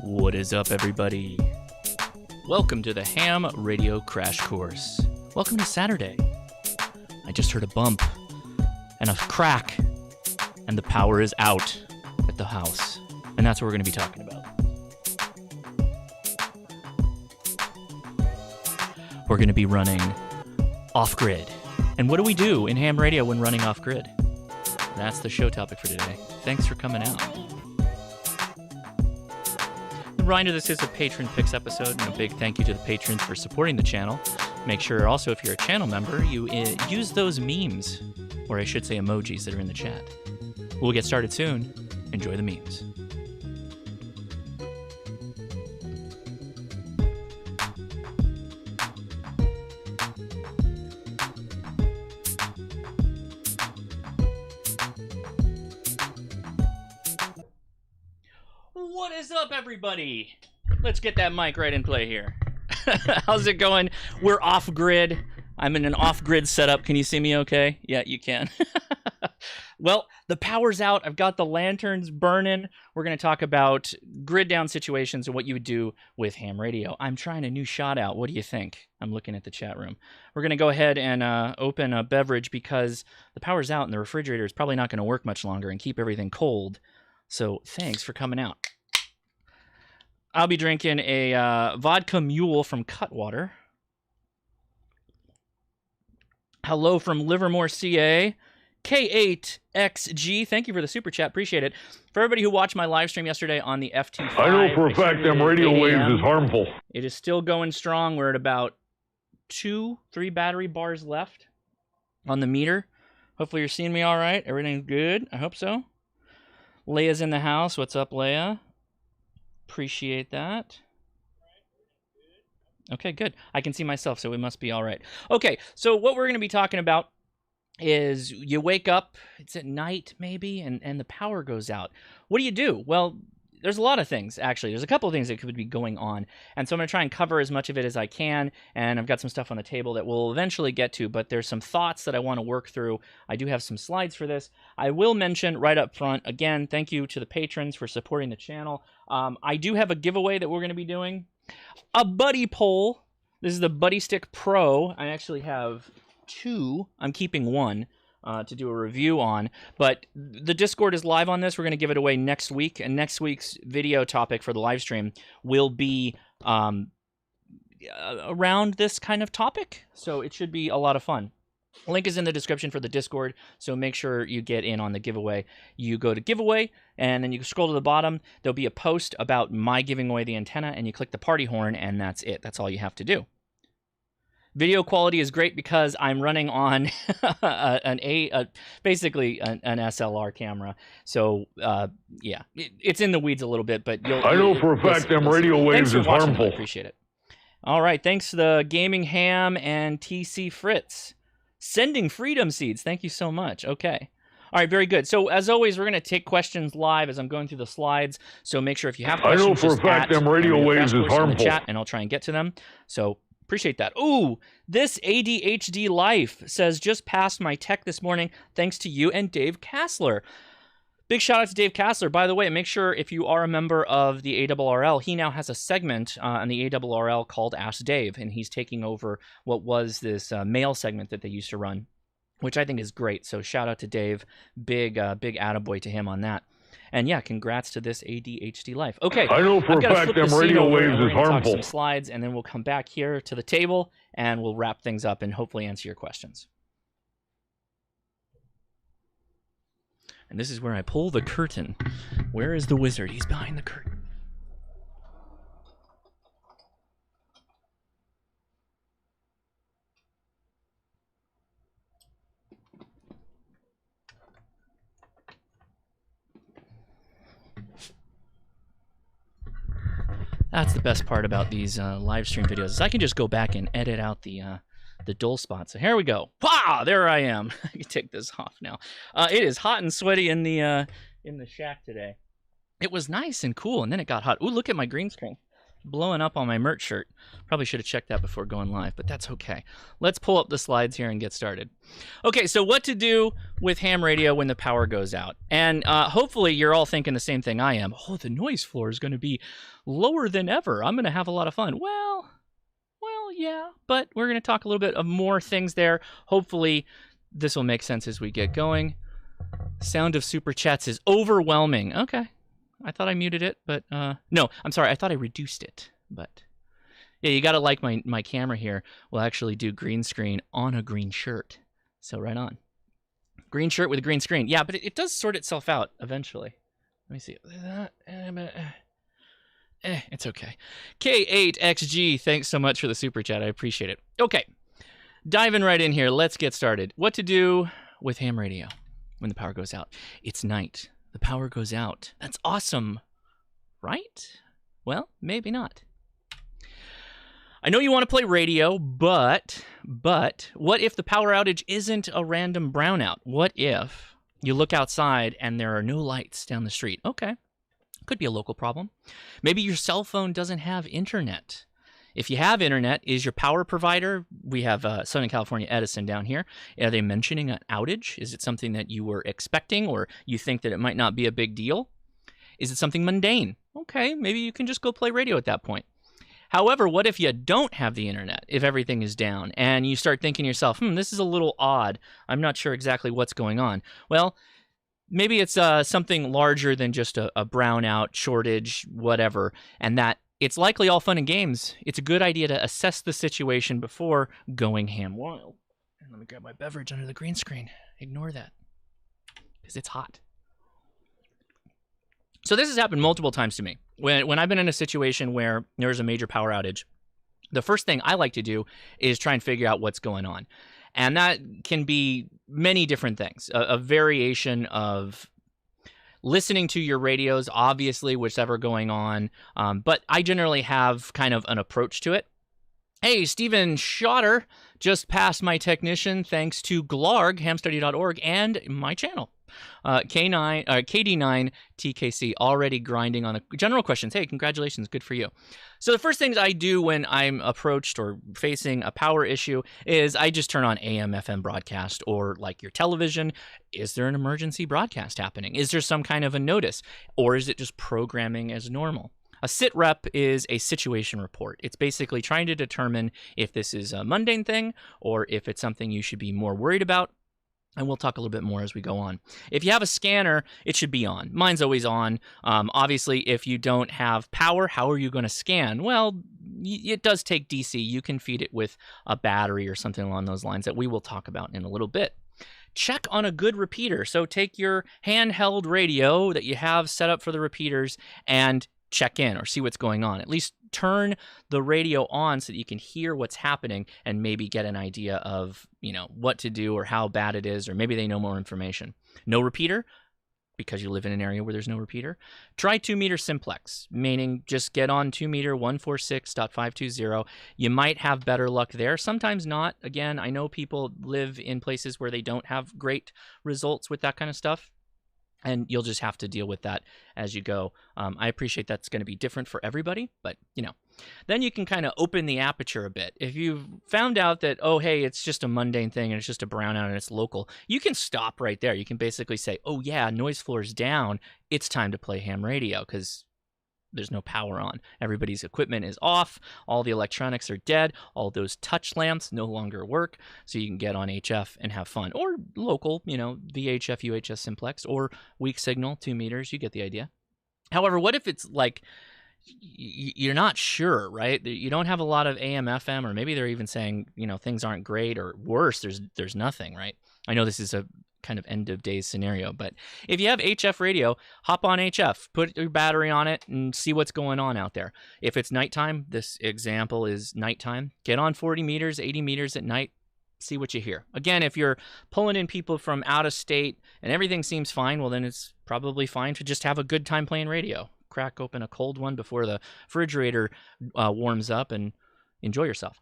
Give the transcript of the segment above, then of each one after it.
What is up, everybody? Welcome to the Ham Radio Crash Course. Welcome to Saturday. I just heard a bump and a crack, and the power is out at the house. And that's what we're going to be talking about. We're going to be running off-grid. And what do we do in ham radio when running off-grid? That's the show topic for today. Thanks for coming out. Reminder, this is a Patron Picks episode, and a big thank you to the patrons for supporting the channel. Make sure also, if you're a channel member, you use those memes, or I should say emojis that are in the chat. We'll get started soon. Enjoy the memes. What is up, everybody? Let's get that mic right in play here. How's it going? We're off-grid. I'm in an off-grid setup. Can you see me okay? Yeah, you can. Well, the power's out. I've got the lanterns burning. We're going to talk about grid down situations and what you would do with ham radio. I'm trying a new shot out. What do you think? I'm looking at the chat room. We're going to go ahead and open a beverage because the power's out and the refrigerator is probably not going to work much longer and keep everything cold. So thanks for coming out. I'll be drinking a vodka mule from Cutwater. Hello from Livermore, CA. K8XG, thank you for the super chat. Appreciate it. For everybody who watched my live stream yesterday on the FT5. I know for a fact them radio waves is harmful. It is still going strong. We're at about 2-3 battery bars left on the meter. Hopefully you're seeing me all right. Everything's good. I hope so. Leia's in the house. What's up, Leia? Appreciate that. Okay, good. I can see myself, so we must be all right. Okay, so what we're going to be talking about is you wake up, it's at night maybe, and the power goes out. What do you do? Well, there's a lot of things, actually. There's a couple of things that could be going on. And so I'm going to try and cover as much of it as I can. And I've got some stuff on the table that we'll eventually get to, but there's some thoughts that I want to work through. I do have some slides for this. I will mention right up front, again, thank you to the patrons for supporting the channel. I do have a giveaway that we're going to be doing. A buddy poll. This is the Buddy Stick Pro. I actually have two. I'm keeping one. To do a review on, but the Discord is live on this. We're going to give it away next week, and next week's video topic for the live stream will be around this kind of topic, so it should be a lot of fun. Link is in the description for the Discord, so make sure you get in on the giveaway. You go to giveaway, and then you scroll to the bottom. There'll be a post about my giving away the antenna, and you click the party horn, and that's it. That's all you have to do. Video quality is great because I'm running on basically an SLR camera. So, yeah, it's in the weeds a little bit, but I know for a fact them radio waves is harmful. I appreciate it. All right, thanks to the Gaming Ham and TC Fritz. Sending Freedom Seeds. Thank you so much. Okay. All right, very good. So, as always, we're going to take questions live as I'm going through the slides. So, make sure if you have questions, I know for a fact them radio waves is harmful. In the chat, and I'll try and get to them. So, appreciate that. Ooh, this ADHD Life says, just passed my tech this morning thanks to you and Dave Kassler. Big shout out to Dave Kassler. By the way, make sure if you are a member of the ARRL, he now has a segment on the ARRL called Ask Dave, and he's taking over what was this mail segment that they used to run, which I think is great. So shout out to Dave. Big attaboy to him on that. And yeah, congrats to this ADHD Life. Okay, I know for a fact them radio waves is harmful. Some slides, and then we'll come back here to the table, and we'll wrap things up and hopefully answer your questions. And this is where I pull the curtain. Where is the wizard? He's behind the curtain. That's the best part about these live stream videos is I can just go back and edit out the dull spots. So here we go. Wow, there I am. I can take this off now. It is hot and sweaty in the shack today. It was nice and cool, and then it got hot. Ooh, look at my green screen. blowing up on my merch shirt. Probably should have checked that before going live, but that's okay. Let's pull up the slides here and get started. Okay, so what to do with ham radio when the power goes out. And hopefully you're all thinking the same thing I am. Oh, the noise floor is going to be lower than ever. I'm going to have a lot of fun. Well, yeah, but we're going to talk a little bit of more things there. Hopefully this will make sense as we get going. Sound of super chats is overwhelming. Okay. I thought I muted it, but no, I'm sorry. I thought I reduced it, but yeah, you got to like my camera here. We'll actually do green screen on a green shirt. So right on. Green shirt with a green screen. Yeah, but it does sort itself out eventually. Let me see. It's okay. K8XG, thanks so much for the super chat. I appreciate it. Okay, diving right in here. Let's get started. What to do with ham radio when the power goes out. It's night. The power goes out. That's awesome, right? Well, maybe not. I know you want to play radio, but what if the power outage isn't a random brownout? What if you look outside and there are no lights down the street? Okay, could be a local problem. Maybe your cell phone doesn't have internet. If you have internet, is your power provider, we have Southern California Edison down here, are they mentioning an outage? Is it something that you were expecting or you think that it might not be a big deal? Is it something mundane? Okay, maybe you can just go play radio at that point. However, what if you don't have the internet, if everything is down, and you start thinking to yourself, this is a little odd. I'm not sure exactly what's going on. Well, maybe it's something larger than just a brownout, shortage, whatever, and that it's likely all fun and games. It's a good idea to assess the situation before going ham wild. And let me grab my beverage under the green screen. Ignore that, because it's hot. So this has happened multiple times to me. When I've been in a situation where there's a major power outage, the first thing I like to do is try and figure out what's going on. And that can be many different things, a variation of listening to your radios, obviously, whichever going on. But I generally have kind of an approach to it. Hey, Stephen Schotter just passed my technician thanks to Glarg, hamstudy.org, and my channel. KD9 TKC already grinding on the general questions. Hey, congratulations. Good for you. So the first things I do when I'm approached or facing a power issue is I just turn on AM, FM broadcast or like your television. Is there an emergency broadcast happening? Is there some kind of a notice? Or is it just programming as normal? A Sitrep is a situation report. It's basically trying to determine if this is a mundane thing or if it's something you should be more worried about. And we'll talk a little bit more as we go on. If you have a scanner, it should be on. Mine's always on. Obviously, if you don't have power, how are you going to scan? Well, it does take DC. You can feed it with a battery or something along those lines that we will talk about in a little bit. Check on a good repeater. So take your handheld radio that you have set up for the repeaters and check in or see what's going on. At least turn the radio on so that you can hear what's happening and maybe get an idea of, what to do or how bad it is, or maybe they know more information. No repeater, because you live in an area where there's no repeater. Try 2-meter simplex, meaning just get on 2-meter 146.520. You might have better luck there. Sometimes not. Again, I know people live in places where they don't have great results with that kind of stuff. And you'll just have to deal with that as you go. I appreciate that's going to be different for everybody, but then you can kind of open the aperture a bit. If you've found out that, oh, hey, it's just a mundane thing and it's just a brownout and it's local, you can stop right there. You can basically say, oh yeah, noise floor's down. It's time to play ham radio because there's no power on. Everybody's equipment is off. All the electronics are dead. All those touch lamps no longer work. So you can get on HF and have fun. Or local, VHF, UHF simplex, or weak signal, 2 meters. You get the idea. However, what if it's like you're not sure, right? You don't have a lot of AM, FM, or maybe they're even saying, things aren't great, or worse, there's nothing, right? I know this is a kind of end of days scenario, but if you have HF radio, hop on HF, put your battery on it and see what's going on out there. If it's nighttime, this example is nighttime, get on 40 meters, 80 meters at night, see what you hear. Again, if you're pulling in people from out of state and everything seems fine, well then it's probably fine to just have a good time playing radio. Crack open a cold one before the refrigerator warms up and enjoy yourself.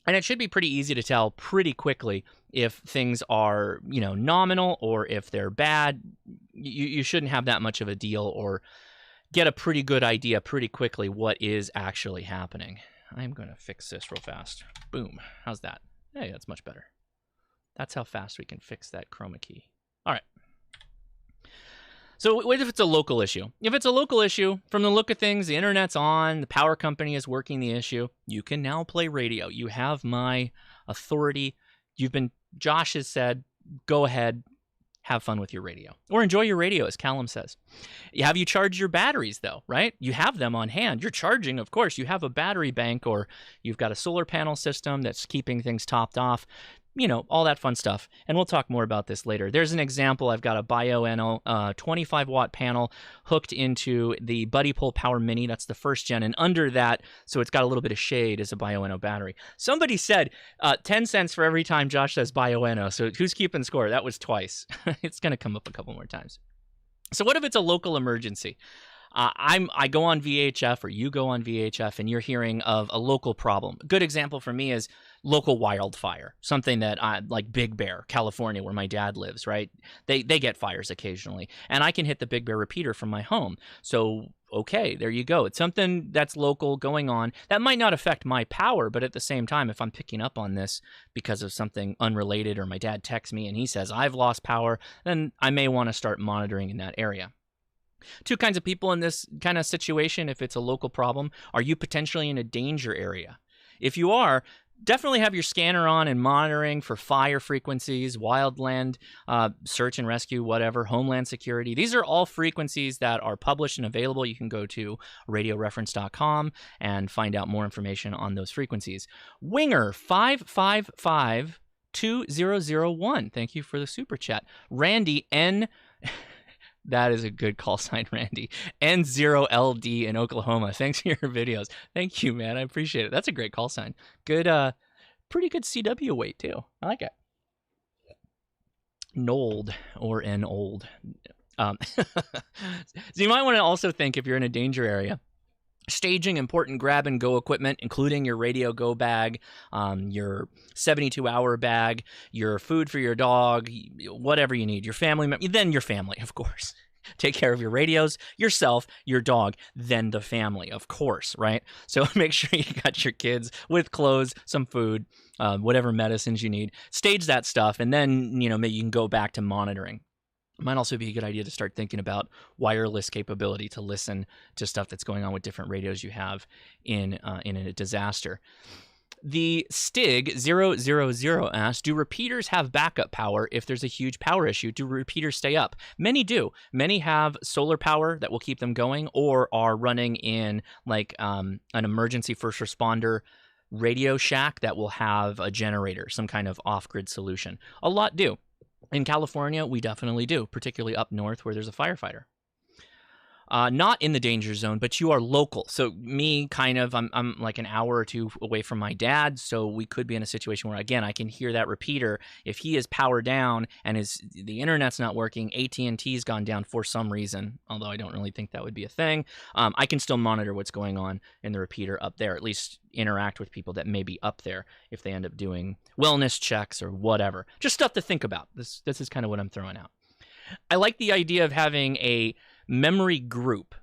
And it should be pretty easy to tell pretty quickly if things are, nominal or if they're bad. You shouldn't have that much of a deal or get a pretty good idea pretty quickly what is actually happening. I'm going to fix this real fast. Boom. How's that? Hey, that's much better. That's how fast we can fix that chroma key. All right. So what if it's a local issue? If it's a local issue, from the look of things, the internet's on, the power company is working the issue, you can now play radio. You have my authority. Josh has said, go ahead, have fun with your radio. Or enjoy your radio, as Callum says. Have you charged your batteries, though, right? You have them on hand. You're charging, of course. You have a battery bank, or you've got a solar panel system that's keeping things topped off. You know, all that fun stuff. And we'll talk more about this later. There's an example. I've got a Bioenno 25-watt panel hooked into the Buddy Pull Power Mini. That's the first gen. And under that, so it's got a little bit of shade, is a Bioenno battery. Somebody said 10 cents for every time Josh says Bioenno. So who's keeping score? That was twice. It's going to come up a couple more times. So what if it's a local emergency? I go on VHF, or you go on VHF, and you're hearing of a local problem. A good example for me is local wildfire, something that like Big Bear, California, where my dad lives, right? They get fires occasionally, and I can hit the Big Bear repeater from my home. So, okay, there you go. It's something that's local going on. That might not affect my power, but at the same time, if I'm picking up on this because of something unrelated, or my dad texts me and he says, I've lost power, then I may want to start monitoring in that area. Two kinds of people in this kind of situation, if it's a local problem. Are you potentially in a danger area? If you are, definitely have your scanner on and monitoring for fire frequencies, wildland, search and rescue, whatever, homeland security. These are all frequencies that are published and available. You can go to radioreference.com and find out more information on those frequencies. Winger 555-2001. Thank you for the super chat. Randy N. That is a good call sign, Randy. N0LD in Oklahoma. Thanks for your videos. Thank you, man. I appreciate it. That's a great call sign. Good, pretty good CW weight, too. I like it. Nold, or N-old. So you might want to also think, if you're in a danger area, staging important grab-and-go equipment, including your radio go bag, your 72-hour bag, your food for your dog, whatever you need, your family, then your family, of course. Take care of your radios, yourself, your dog, then the family, of course, right? So make sure you got your kids with clothes, some food, whatever medicines you need. Stage that stuff, and then, maybe you can go back to monitoring. It might also be a good idea to start thinking about wireless capability to listen to stuff that's going on with different radios you have in a disaster. The Stig 000 asks, do repeaters have backup power if there's a huge power issue? Do repeaters stay up? Many do. Many have solar power that will keep them going, or are running in like an emergency first responder Radio Shack that will have a generator, some kind of off-grid solution. A lot do. In California, we definitely do, particularly up north where there's a firefighter. Not in the danger zone, but you are local. So me, I'm like an hour or two away from my dad, so we could be in a situation where, again, I can hear that repeater. If he is powered down and the internet's not working, AT&T's gone down for some reason, although I don't really think that would be a thing, I can still monitor what's going on in the repeater up there, at least interact with people that may be up there if they end up doing wellness checks or whatever. Just stuff to think about. This is kind of what I'm throwing out. I like the idea of having a memory group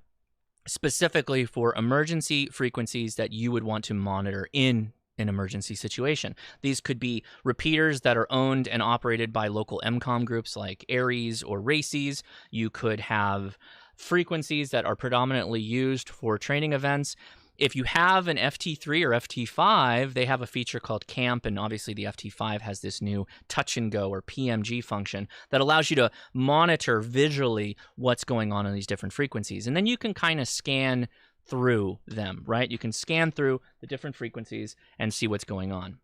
specifically for emergency frequencies that you would want to monitor in an emergency situation. These could be repeaters that are owned and operated by local EMCOM groups like ARES or RACES. You could have frequencies that are predominantly used for training events. If you have an FT3 or FT5, they have a feature called CAMP, and obviously the FT5 has this new touch and go or PMG function that allows you to monitor visually what's going on these different frequencies. And then you can kind of scan through them, right? You can scan through the different frequencies and see what's going on.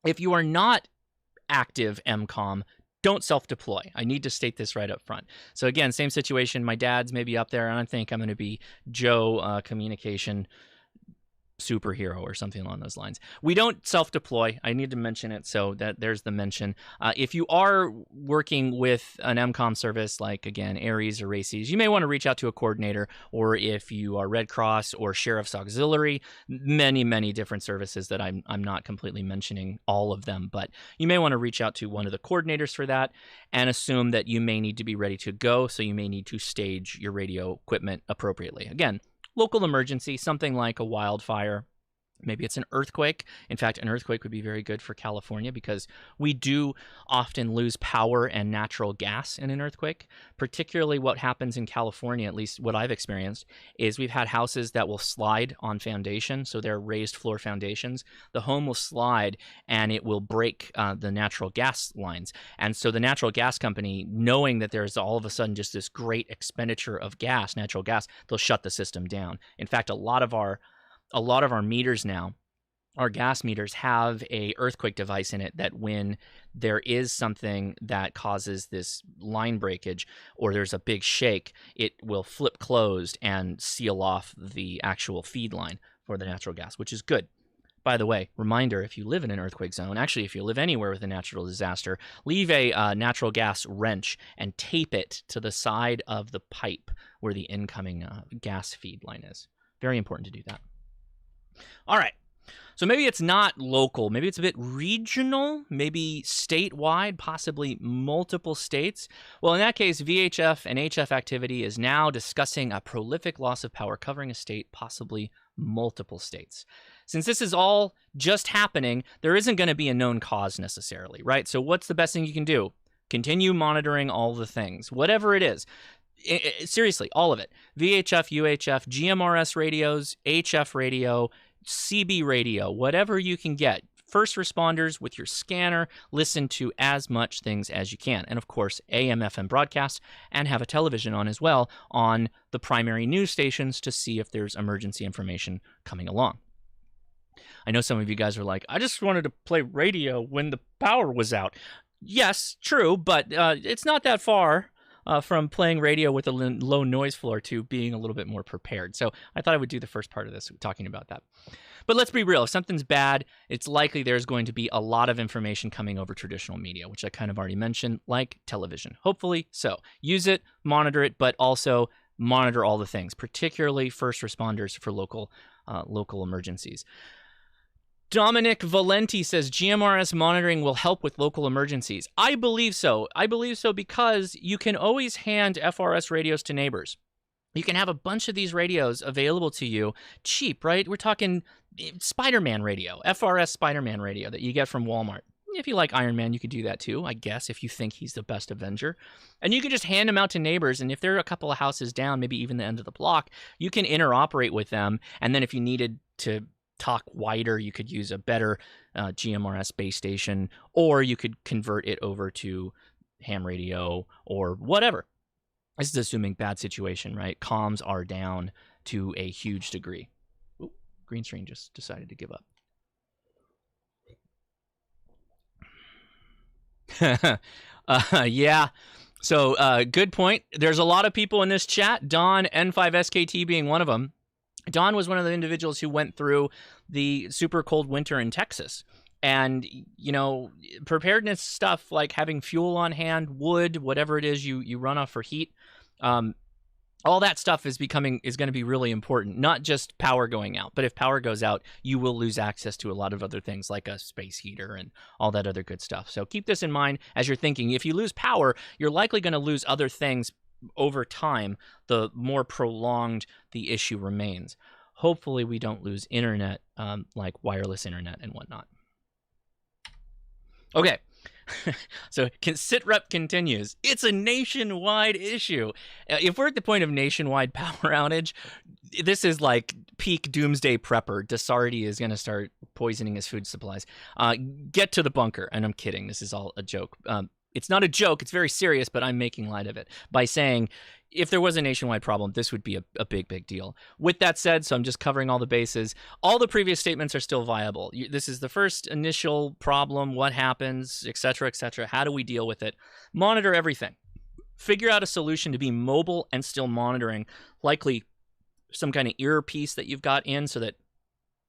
If you are not active EMCOM, don't self-deploy. I need to state this right up front. So again, same situation. My dad's maybe up there, and I think I'm going to be Joe Communication superhero or something along those lines. We don't self-deploy. I need to mention it, so that there's the mention. If you are working with an MCOM service like, again, Ares or RACES, you may want to reach out to a coordinator, or if you are Red Cross or Sheriff's Auxiliary, many different services that I'm not completely mentioning all of them, but you may want to reach out to one of the coordinators for that and assume that you may need to be ready to go, so you may need to stage your radio equipment appropriately. Again, local emergency, something like a wildfire. Maybe it's an earthquake. In fact, an earthquake would be very good for California because we do often lose power and natural gas in an earthquake. Particularly what happens in California, at least what I've experienced, is we've had houses that will slide on foundation. So they're raised floor foundations. The home will slide and it will break the natural gas lines. And so the natural gas company, knowing that there's all of a sudden just this great expenditure of gas, natural gas, they'll shut the system down. In fact, a lot of our meters now, our gas meters, have a earthquake device in it that when there is something that causes this line breakage or there's a big shake, it will flip closed and seal off the actual feed line for the natural gas, which is good. By the way, reminder, if you live in an earthquake zone, actually if you live anywhere with a natural disaster, leave a natural gas wrench and tape it to the side of the pipe where the incoming gas feed line is. Very important to do that. All right, so maybe it's not local, maybe it's a bit regional, maybe statewide, possibly multiple states. Well, in that case, VHF and HF activity is now discussing a prolific loss of power covering a state, possibly multiple states. Since this is all just happening, there isn't going to be a known cause necessarily, right? So what's the best thing you can do? Continue monitoring all the things, whatever it is. Seriously, all of it. VHF, UHF, GMRS radios, HF radio, CB radio, whatever you can get. First responders with your scanner, listen to as much things as you can. And of course, AM, FM broadcasts, and have a television on as well on the primary news stations to see if there's emergency information coming along. I know some of you guys are like, I just wanted to play radio when the power was out. Yes, true, but it's not that far from playing radio with a low noise floor to being a little bit more prepared. So I thought I would do the first part of this talking about that. But let's be real. If something's bad, it's likely there's going to be a lot of information coming over traditional media, which I kind of already mentioned, like television. Hopefully so. Use it, monitor it, but also monitor all the things, particularly first responders for local emergencies. Dominic Valenti says GMRS monitoring will help with local emergencies. I believe so. I believe so because you can always hand FRS radios to neighbors. You can have a bunch of these radios available to you cheap, right? We're talking Spider-Man radio, FRS Spider-Man radio that you get from Walmart. If you like Iron Man, you could do that too, I guess, if you think he's the best Avenger. And you can just hand them out to neighbors, and if they're a couple of houses down, maybe even the end of the block, you can interoperate with them, and then if you needed to talk wider, you could use a better GMRS base station, or you could convert it over to ham radio or whatever. This is assuming bad situation, right? Comms are down to a huge degree. Ooh, green screen just decided to give up. Yeah. So good point. There's a lot of people in this chat, Don N5SKT being one of them. Don was one of the individuals who went through the super cold winter in Texas. And, you know, preparedness stuff like having fuel on hand, wood, whatever it is you run off for heat, all that stuff is going to be really important, not just power going out. But if power goes out, you will lose access to a lot of other things like a space heater and all that other good stuff. So keep this in mind as you're thinking. If you lose power, you're likely going to lose other things over time. The more prolonged the issue remains. Hopefully we don't lose internet, like wireless internet and whatnot. Okay, so Sitrep continues. It's a nationwide issue. If we're at the point of nationwide power outage, this is like peak doomsday prepper. Desardi is going to start poisoning his food supplies. Get to the bunker. And I'm kidding. This is all a joke. It's not a joke. It's very serious, but I'm making light of it by saying if there was a nationwide problem, this would be a big deal. With that said, so I'm just covering all the bases. All the previous statements are still viable. This is the first initial problem. What happens, et cetera, et cetera. How do we deal with it? Monitor everything. Figure out a solution to be mobile and still monitoring, likely some kind of earpiece that you've got in so that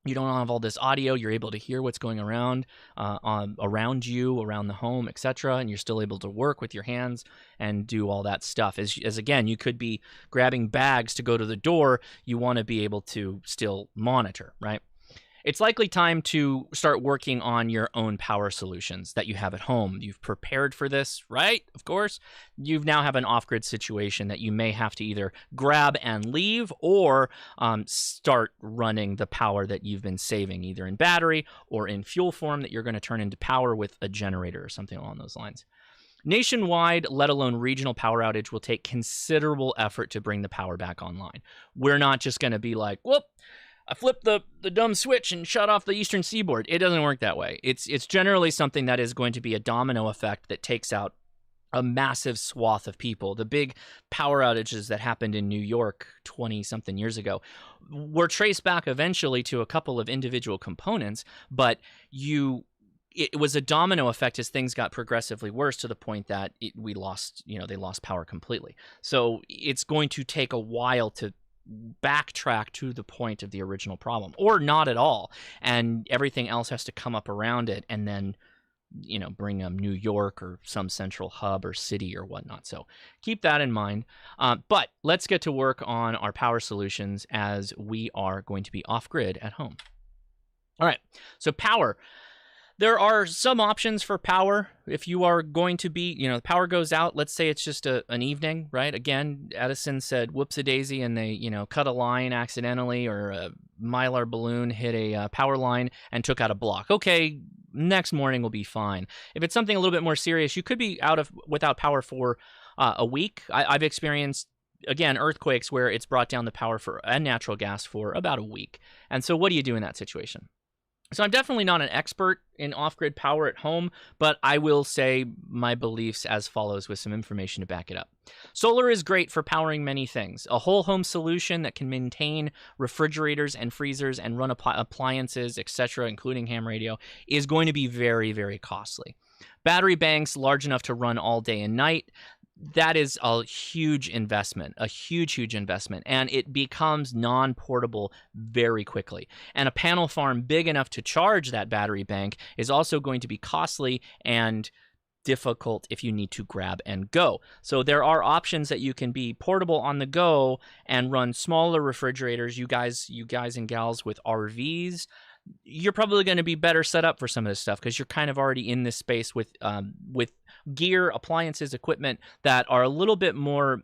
You don't have all this audio. You're able to hear what's going around around you, around the home, etc. And you're still able to work with your hands and do all that stuff. As again, you could be grabbing bags to go to the door. You want to be able to still monitor, right? It's likely time to start working on your own power solutions that you have at home. You've prepared for this, right? Of course. You now have an off-grid situation that you may have to either grab and leave or start running the power that you've been saving, either in battery or in fuel form that you're going to turn into power with a generator or something along those lines. Nationwide, let alone regional power outage will take considerable effort to bring the power back online. We're not just going to be like, whoop, I flipped the dumb switch and shut off the eastern seaboard. It doesn't work that way. It's generally something that is going to be a domino effect that takes out a massive swath of people. The big power outages that happened in New York 20-something years ago were traced back eventually to a couple of individual components, but it was a domino effect as things got progressively worse to the point that they lost power completely. So it's going to take a while to backtrack to the point of the original problem, or not at all, and everything else has to come up around it and then bring New York or some central hub or city or whatnot. So keep that in mind, but let's get to work on our power solutions as we are going to be off-grid at home. All right, so power. There are some options for power. If you are going to be, the power goes out, let's say it's just an evening, right? Again, Edison said whoops-a-daisy, and they, cut a line accidentally, or a Mylar balloon hit a power line and took out a block. Okay, next morning will be fine. If it's something a little bit more serious, you could be without power for a week. I've experienced, again, earthquakes where it's brought down the power and natural gas for about a week. And so what do you do in that situation? So I'm definitely not an expert in off-grid power at home, but I will say my beliefs as follows with some information to back it up. Solar is great for powering many things. A whole home solution that can maintain refrigerators and freezers and run appliances, etc., including ham radio, is going to be very, very costly. Battery banks large enough to run all day and night, that is a huge investment, and it becomes non-portable very quickly. And a panel farm big enough to charge that battery bank is also going to be costly and difficult if you need to grab and go. So there are options that you can be portable on the go and run smaller refrigerators. You guys and gals with RVs, you're probably going to be better set up for some of this stuff because you're kind of already in this space with gear, appliances, equipment that are a little bit more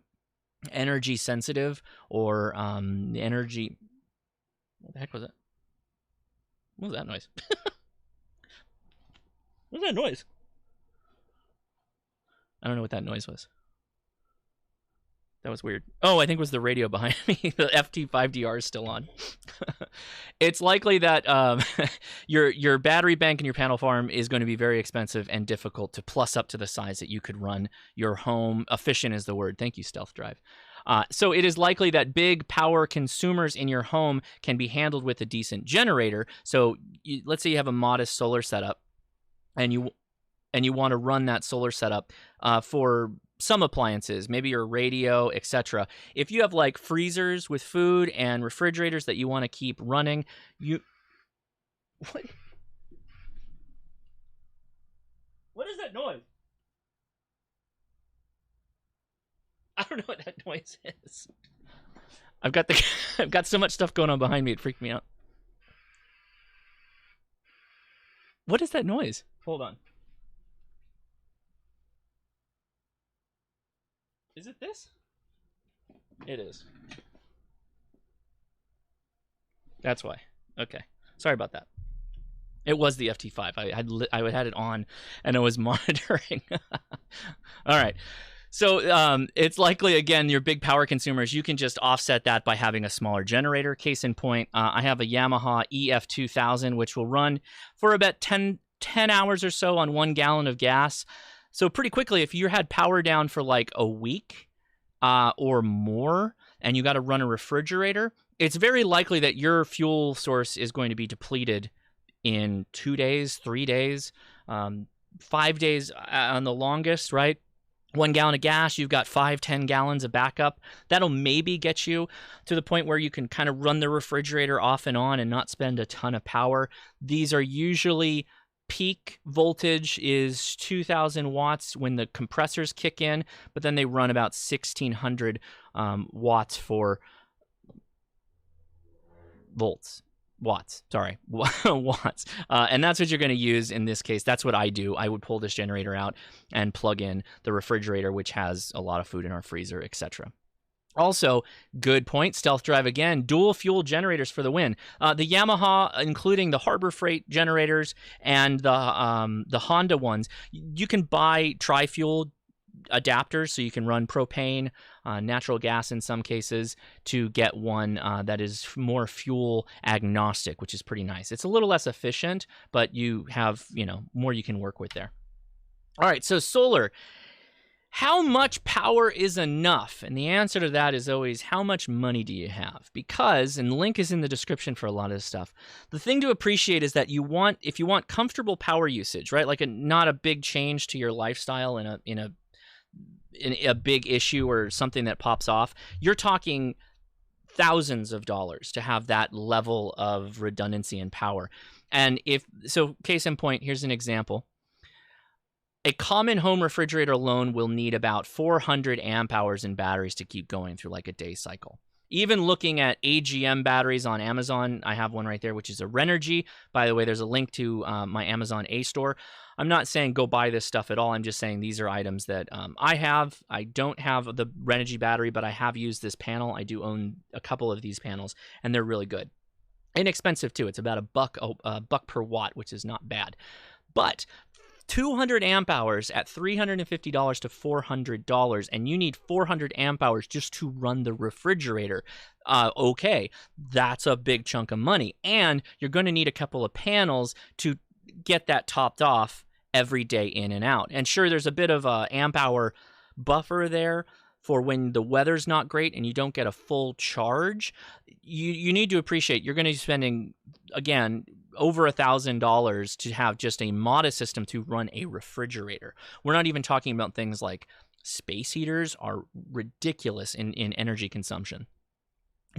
energy sensitive or energy. What the heck was that? What was that noise? What was that noise? I don't know what that noise was. That was weird. Oh, I think it was the radio behind me. The FT5DR is still on. It's likely that your battery bank and your panel farm is going to be very expensive and difficult to plus up to the size that you could run your home. Efficient is the word. Thank you, Stealth Drive. So it is likely that big power consumers in your home can be handled with a decent generator. So let's say you have a modest solar setup, and you want to run that solar setup for some appliances, maybe your radio, etc. If you have like freezers with food and refrigerators that you want to keep running, what is that noise? I don't know what that noise is. I've got so much stuff going on behind me, it freaked me out. What is that noise? Hold on. Is it this? It is. That's why. Okay. Sorry about that. It was the FT5. I had it on and I was monitoring. All right. So it's likely, again, your big power consumers, you can just offset that by having a smaller generator. Case in point, I have a Yamaha EF2000, which will run for about 10 hours or so on 1 gallon of gas. So pretty quickly, if you had power down for like a week or more, and you got to run a refrigerator, it's very likely that your fuel source is going to be depleted in 2 days, 3 days, 5 days on the longest, right? 1 gallon of gas, you've got 5-10 gallons of backup. That'll maybe get you to the point where you can kind of run the refrigerator off and on and not spend a ton of power. These are usually peak voltage is 2,000 watts when the compressors kick in, but then they run about 1,600 watts for watts. And that's what you're going to use in this case. That's what I do. I would pull this generator out and plug in the refrigerator, which has a lot of food in our freezer, etc. Also, good point, Stealth Drive again, dual fuel generators for the win. The Yamaha, including the Harbor Freight generators and the Honda ones, you can buy tri-fuel adapters, so you can run propane, natural gas in some cases, to get one that is more fuel agnostic, which is pretty nice. It's a little less efficient, but you have, more you can work with there. All right, so solar. How much power is enough? And the answer to that is always, how much money do you have? Because, and the link is in the description for a lot of this stuff, the thing to appreciate is that if you want comfortable power usage, right, like not a big change to your lifestyle in a big issue or something that pops off, you're talking thousands of dollars to have that level of redundancy and power. And case in point, here's an example. A common home refrigerator alone will need about 400 amp hours in batteries to keep going through like a day cycle. Even looking at AGM batteries on Amazon, I have one right there, which is a Renergy. By the way, there's a link to my Amazon A store. I'm not saying go buy this stuff at all. I'm just saying these are items that I have. I don't have the Renergy battery, but I have used this panel. I do own a couple of these panels, and they're really good. Inexpensive too. It's about a buck per watt, which is not bad. But 200 amp hours at $350 to $400, and you need 400 amp hours just to run the refrigerator. Okay, that's a big chunk of money, and you're going to need a couple of panels to get that topped off every day in and out. And sure, there's a bit of a amp hour buffer there for when the weather's not great and you don't get a full charge. You need to appreciate you're going to be spending, again, over $1,000 to have just a modest system to run a refrigerator. We're not even talking about things like space heaters are ridiculous in energy consumption.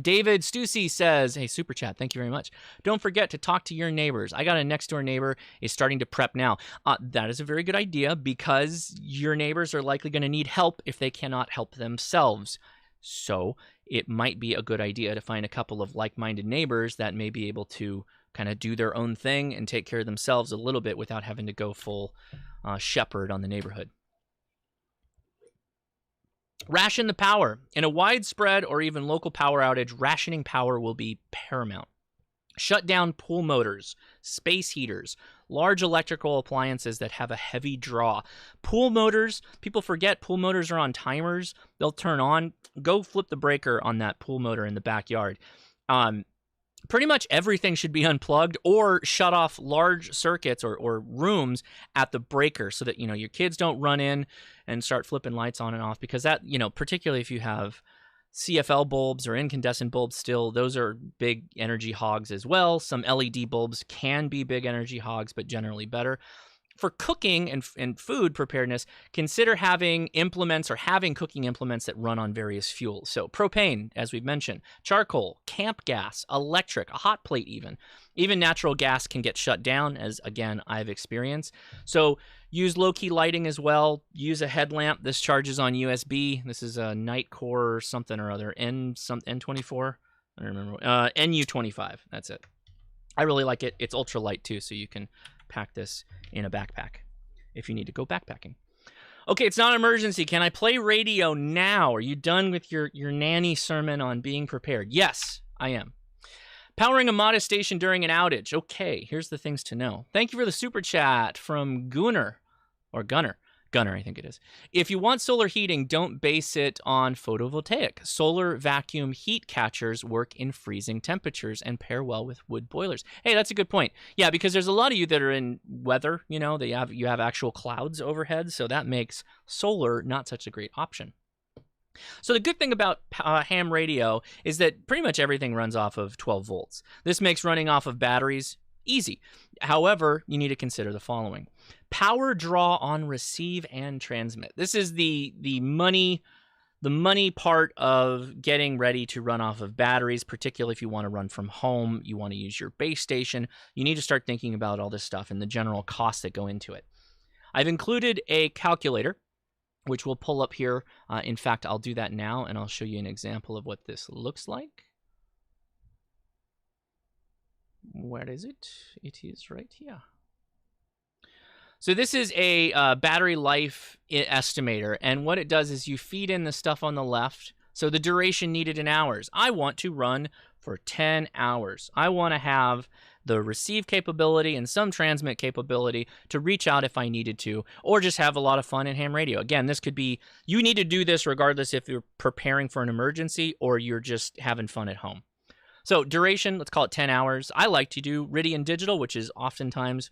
David Stussy says, hey, super chat, thank you very much. Don't forget to talk to your neighbors. I got a next door neighbor is starting to prep now. That is a very good idea because your neighbors are likely going to need help if they cannot help themselves. So it might be a good idea to find a couple of like-minded neighbors that may be able to kind of do their own thing and take care of themselves a little bit without having to go full shepherd on the neighborhood. Ration the power. In a widespread or even local power outage, rationing power will be paramount. Shut down pool motors, space heaters, large electrical appliances that have a heavy draw. Pool motors, people forget pool motors are on timers. They'll turn on. Go flip the breaker on that pool motor in the backyard. Pretty much everything should be unplugged or shut off large circuits or rooms at the breaker so that, your kids don't run in and start flipping lights on and off, because that, particularly if you have CFL bulbs or incandescent bulbs still, those are big energy hogs as well. Some LED bulbs can be big energy hogs, but generally better. For cooking and food preparedness, consider having implements or having cooking implements that run on various fuels. So propane, as we've mentioned, charcoal, camp gas, electric, a hot plate even. Even natural gas can get shut down, as, again, I've experienced. So use low-key lighting as well. Use a headlamp. This charges on USB. This is a Nightcore or something or other. N24? I don't remember. NU25. That's it. I really like it. It's ultralight, too, so you can pack this in a backpack if you need to go backpacking. Okay, it's not an emergency. Can I play radio now? Are you done with your nanny sermon on being prepared? Yes, I am. Powering a modest station during an outage. Okay, here's the things to know. Thank you for the super chat from Gunnar, I think it is. If you want solar heating, don't base it on photovoltaic. Solar vacuum heat catchers work in freezing temperatures and pair well with wood boilers. Hey, that's a good point. Yeah, because there's a lot of you that are in weather, you have actual clouds overhead, so that makes solar not such a great option. So the good thing about ham radio is that pretty much everything runs off of 12 volts. This makes running off of batteries easy. However, you need to consider the following. Power draw on receive and transmit. This is the money part of getting ready to run off of batteries, particularly if you want to run from home, you want to use your base station. You need to start thinking about all this stuff and the general costs that go into it. I've included a calculator, which we'll pull up here. In fact, I'll do that now, and I'll show you an example of what this looks like. Where is it? It is right here. So this is a battery life estimator, and what it does is you feed in the stuff on the left, so the duration needed in hours. I want to run for 10 hours. I want to have the receive capability and some transmit capability to reach out if I needed to, or just have a lot of fun in ham radio. Again, this could be, you need to do this regardless if you're preparing for an emergency or you're just having fun at home. So duration, let's call it 10 hours. I like to do Ridian Digital, which is oftentimes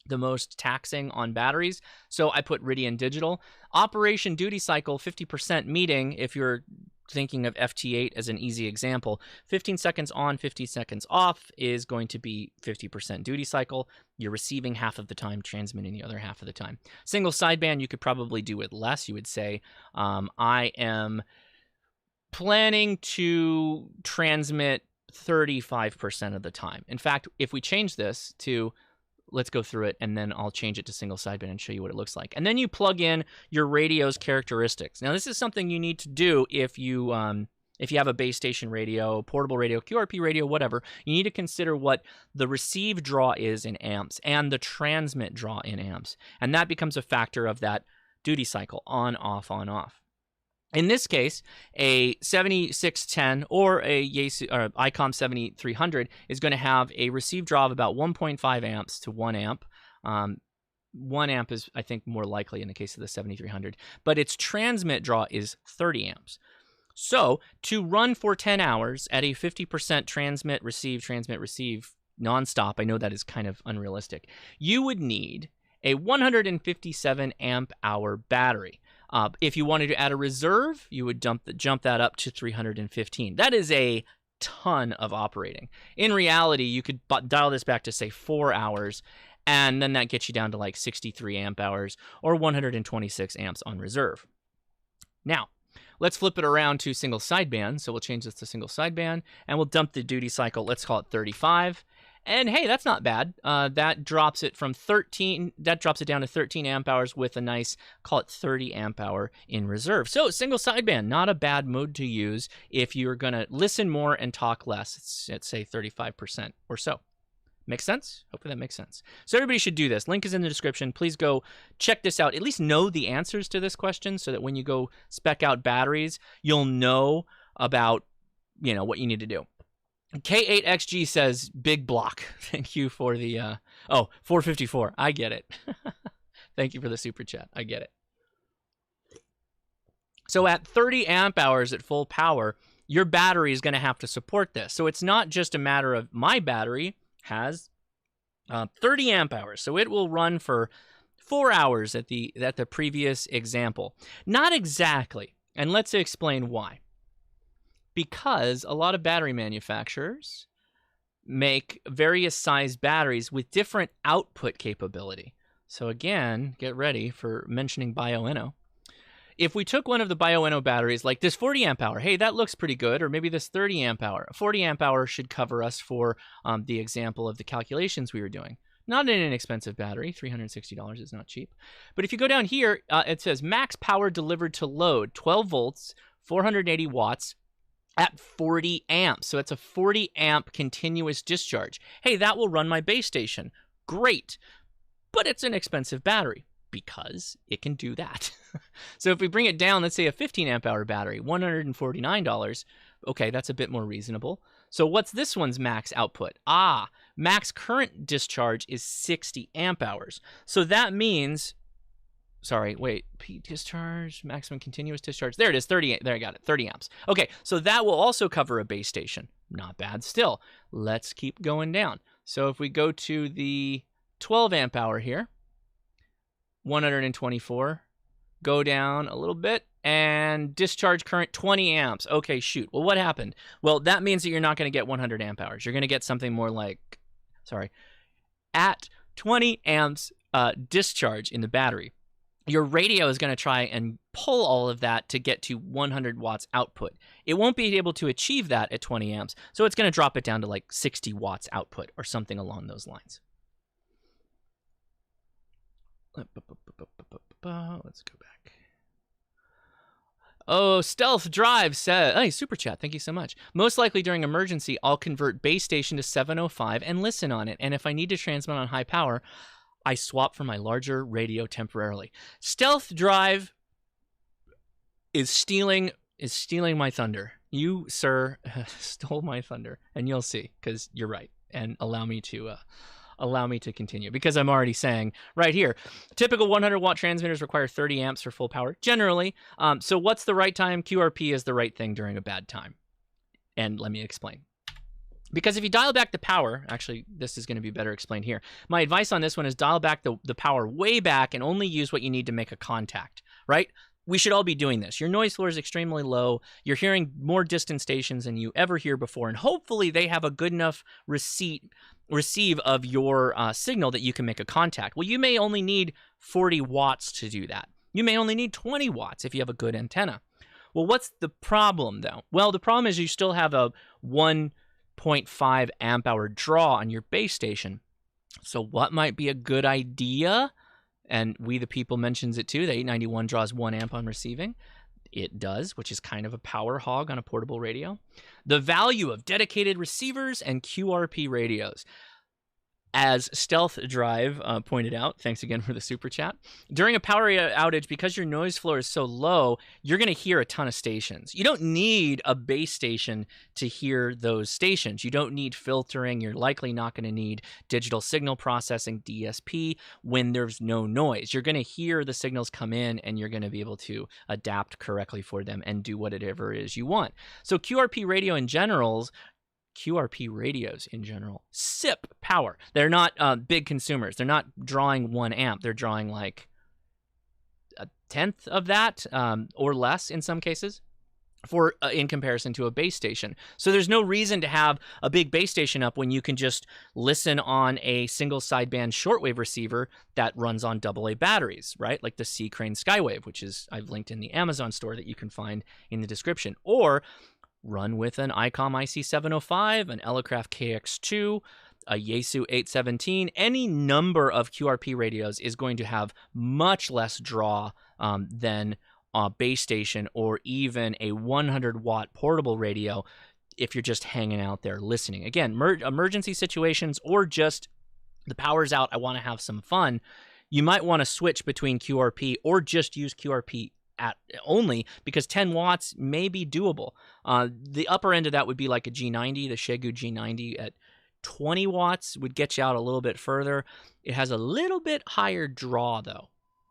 the most taxing on batteries. So I put Ridian Digital. Operation duty cycle, 50% meeting, if you're thinking of FT8 as an easy example. 15 seconds on, 15 seconds off is going to be 50% duty cycle. You're receiving half of the time, transmitting the other half of the time. Single sideband, you could probably do it less. You would say, I am planning to transmit 35% of the time. In fact, if we change this to, let's go through it, and then I'll change it to single sideband and show you what it looks like. And then you plug in your radio's characteristics. Now, this is something you need to do if you have a base station radio, portable radio, QRP radio, whatever. You need to consider what the receive draw is in amps and the transmit draw in amps. And that becomes a factor of that duty cycle, on, off, on, off. In this case, a 7610 or a ICOM 7300 is going to have a receive draw of about 1.5 amps to 1 amp. 1 amp is, I think, more likely in the case of the 7300, but its transmit draw is 30 amps. So to run for 10 hours at a 50% transmit, receive nonstop, I know that is kind of unrealistic, you would need a 157 amp hour battery. If you wanted to add a reserve, you would jump that up to 315. That is a ton of operating. In reality, you could dial this back to, say, 4 hours, and then that gets you down to like 63 amp hours or 126 amps on reserve. Now, let's flip it around to single sideband. So we'll change this to single sideband, and we'll dump the duty cycle. Let's call it 35. And hey, that's not bad. That drops it from 13. That drops it down to 13 amp hours with a nice, call it 30 amp hour in reserve. So single sideband, not a bad mode to use if you're gonna listen more and talk less. Let's say 35% or so. Make sense? Hopefully that makes sense. So everybody should do this. Link is in the description. Please go check this out. At least know the answers to this question so that when you go spec out batteries, you'll know about, what you need to do. K8XG says, big block. Thank you for the, 454. I get it. Thank you for the super chat. I get it. So at 30 amp hours at full power, your battery is going to have to support this. So it's not just a matter of my battery has 30 amp hours. So it will run for 4 hours at the previous example. Not exactly. And let's explain why. Because a lot of battery manufacturers make various sized batteries with different output capability. So again, get ready for mentioning Bioenno. If we took one of the Bioenno batteries, like this 40 amp hour, hey, that looks pretty good, or maybe this 30 amp hour. 40 amp hour should cover us for the example of the calculations we were doing. Not an inexpensive battery, $360 is not cheap. But if you go down here, it says max power delivered to load, 12 volts, 480 watts, at 40 amps. So it's a 40 amp continuous discharge. Hey, that will run my base station. Great. But it's an expensive battery because it can do that. So if we bring it down, let's say a 15 amp hour battery, $149. Okay, that's a bit more reasonable. So what's this one's max output? Max current discharge is 60 amp hours. So that means, P discharge, maximum continuous discharge. There it is, 30, there I got it, 30 amps. Okay, so that will also cover a base station. Not bad still. Let's keep going down. So if we go to the 12 amp hour here, 124, go down a little bit, and discharge current 20 amps. Okay, shoot. Well, what happened? Well, that means that you're not going to get 100 amp hours. You're going to get something more like, at 20 amps discharge in the battery, your radio is going to try and pull all of that to get to 100 watts output. It won't be able to achieve that at 20 amps, so it's going to drop it down to like 60 watts output or something along those lines. Let's go back. Oh, Stealth Drive said, hey, super chat, thank you so much. Most likely during emergency, I'll convert base station to 705 and listen on it. And if I need to transmit on high power, I swap for my larger radio temporarily. Stealth Drive is stealing my thunder. You, sir, stole my thunder, and you'll see, because you're right. And allow me to continue, because I'm already saying right here, typical 100-watt transmitters require 30 amps for full power, generally. So what's the right time? QRP is the right thing during a bad time. And let me explain. Because if you dial back the power, actually, this is going to be better explained here. My advice on this one is dial back the power way back and only use what you need to make a contact, right? We should all be doing this. Your noise floor is extremely low. You're hearing more distant stations than you ever hear before, and hopefully they have a good enough receive of your signal that you can make a contact. Well, you may only need 40 watts to do that. You may only need 20 watts if you have a good antenna. Well, what's the problem, though? Well, the problem is you still have a 1.5 amp hour draw on your base station. So what might be a good idea? And We the People mentions it too. The 891 draws 1 amp on receiving. It does, which is kind of a power hog on a portable radio. The value of dedicated receivers and QRP radios. As Stealth Drive pointed out, thanks again for the super chat, during a power outage, because your noise floor is so low, you're going to hear a ton of stations. You don't need a base station to hear those stations. You don't need filtering. You're likely not going to need digital signal processing, DSP, when there's no noise. You're going to hear the signals come in, and you're going to be able to adapt correctly for them and do whatever it is you want. So QRP radios in general sip power. They're not big consumers. They're not drawing 1 amp. They're drawing like a tenth of that or less in some cases for in comparison to a base station. So there's no reason to have a big base station up when you can just listen on a single sideband shortwave receiver that runs on AA batteries, right? Like the C Crane Skywave, which is I've linked in the Amazon store that you can find in the description. Or run with an ICOM IC705, an Elecraft KX2, a Yaesu 817. Any number of QRP radios is going to have much less draw than a base station or even a 100-watt portable radio if you're just hanging out there listening. Again, emergency situations or just the power's out, I want to have some fun, you might want to switch between QRP or just use QRP only, because 10 watts may be doable. The upper end of that would be like a G90, the Shegu G90 at 20 watts would get you out a little bit further. It has a little bit higher draw, though,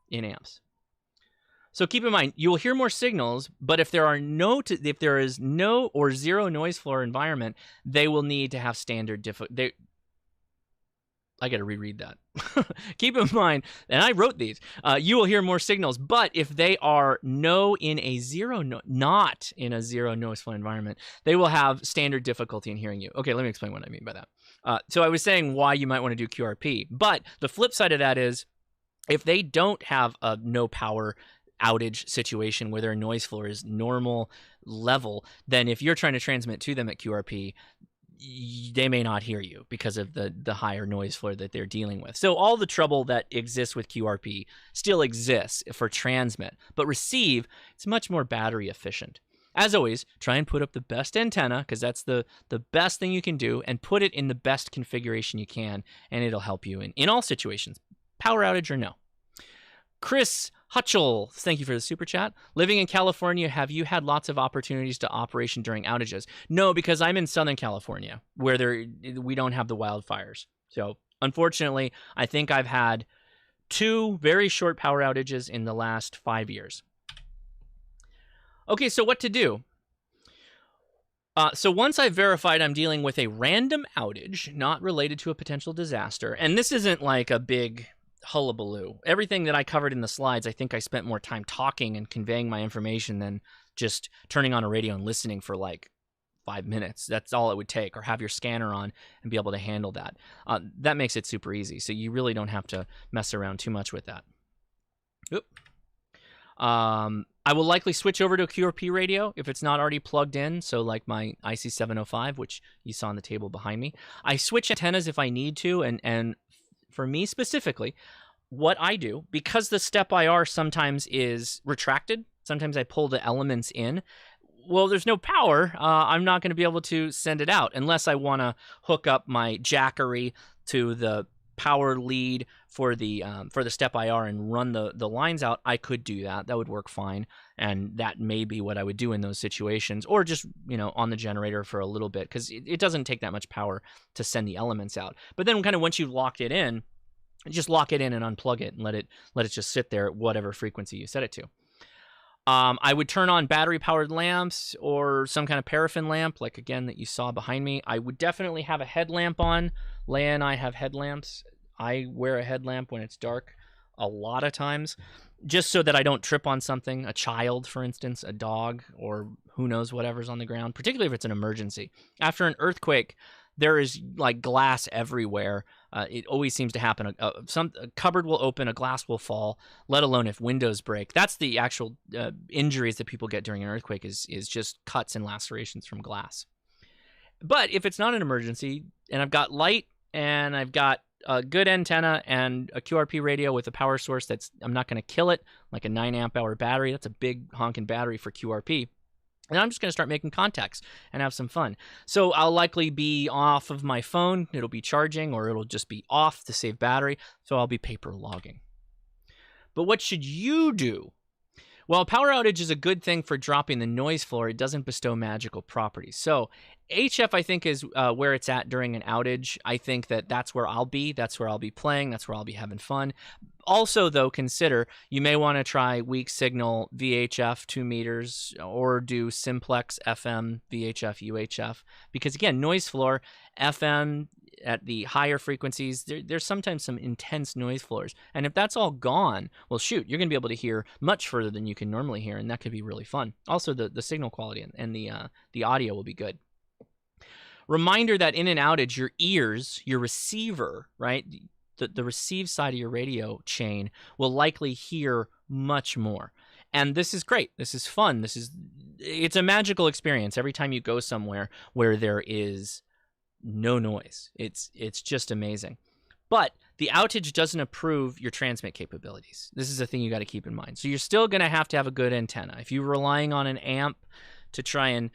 in amps. So keep in mind, you will hear more signals, but if there is no or zero noise floor environment, they will need to have standard I got to reread that. Keep in mind, and I wrote these, you will hear more signals, but if they are not in a zero noise floor environment, they will have standard difficulty in hearing you. Okay, let me explain what I mean by that. So I was saying why you might want to do QRP, but the flip side of that is if they don't have a no power outage situation where their noise floor is normal level, then if you're trying to transmit to them at QRP, they may not hear you because of the higher noise floor that they're dealing with. So all the trouble that exists with QRP still exists for transmit, but receive, it's much more battery efficient. As always, try and put up the best antenna, because that's the best thing you can do, and put it in the best configuration you can, and it'll help you in all situations, power outage or no. Chris Hutchell, thank you for the super chat. Living in California, have you had lots of opportunities to operation during outages? No, because I'm in Southern California, where we don't have the wildfires. So unfortunately, I think I've had 2 very short power outages in the last 5 years. Okay, so what to do? So once I've verified I'm dealing with a random outage, not related to a potential disaster, and this isn't like a big hullabaloo. Everything that I covered in the slides, I think I spent more time talking and conveying my information than just turning on a radio and listening for like 5 minutes. That's all it would take, or have your scanner on and be able to handle that. That makes it super easy. So you really don't have to mess around too much with that. Oop. I will likely switch over to a QRP radio if it's not already plugged in. So like my IC705, which you saw on the table behind me. I switch antennas if I need to. And for me specifically, what I do, because the step IR sometimes is retracted, sometimes I pull the elements in. Well, there's no power. I'm not going to be able to send it out unless I want to hook up my jackery to the power lead for the step IR and run the lines out. I could do that. That would work fine, and that may be what I would do in those situations, or just on the generator for a little bit, because it doesn't take that much power to send the elements out. But then kind of once you've locked it in, just lock it in and unplug it and let it just sit there at whatever frequency you set it to. I would turn on battery-powered lamps or some kind of paraffin lamp, like, again, that you saw behind me. I would definitely have a headlamp on. Leia and I have headlamps. I wear a headlamp when it's dark a lot of times, just so that I don't trip on something, a child, for instance, a dog, or who knows whatever's on the ground, particularly if it's an emergency. After an earthquake, there is like glass everywhere. It always seems to happen. A cupboard will open, a glass will fall, let alone if windows break. That's the actual injuries that people get during an earthquake is just cuts and lacerations from glass. But if it's not an emergency, and I've got light, and I've got a good antenna and a QRP radio with a power source I'm not going to kill it, like a 9 amp hour battery. That's a big honking battery for QRP. And I'm just going to start making contacts and have some fun. So I'll likely be off of my phone. It'll be charging, or it'll just be off to save battery. So I'll be paper logging. But what should you do? Well, power outage is a good thing for dropping the noise floor. It doesn't bestow magical properties. So HF, I think, is where it's at during an outage. I think that's where I'll be. That's where I'll be playing. That's where I'll be having fun. Also, though, consider you may want to try weak signal VHF 2 meters, or do simplex FM VHF UHF, because again, noise floor, FM at the higher frequencies, there's sometimes some intense noise floors, and if that's all gone, well, shoot, you're going to be able to hear much further than you can normally hear, and that could be really fun. Also, the signal quality and the audio will be good. Reminder that in an outage, your ears, your receiver, right, the receive side of your radio chain will likely hear much more. And this is great. This is fun. It's a magical experience every time you go somewhere where there is no noise. It's just amazing. But the outage doesn't improve your transmit capabilities. This is a thing you got to keep in mind. So you're still going to have a good antenna. If you're relying on an amp to try and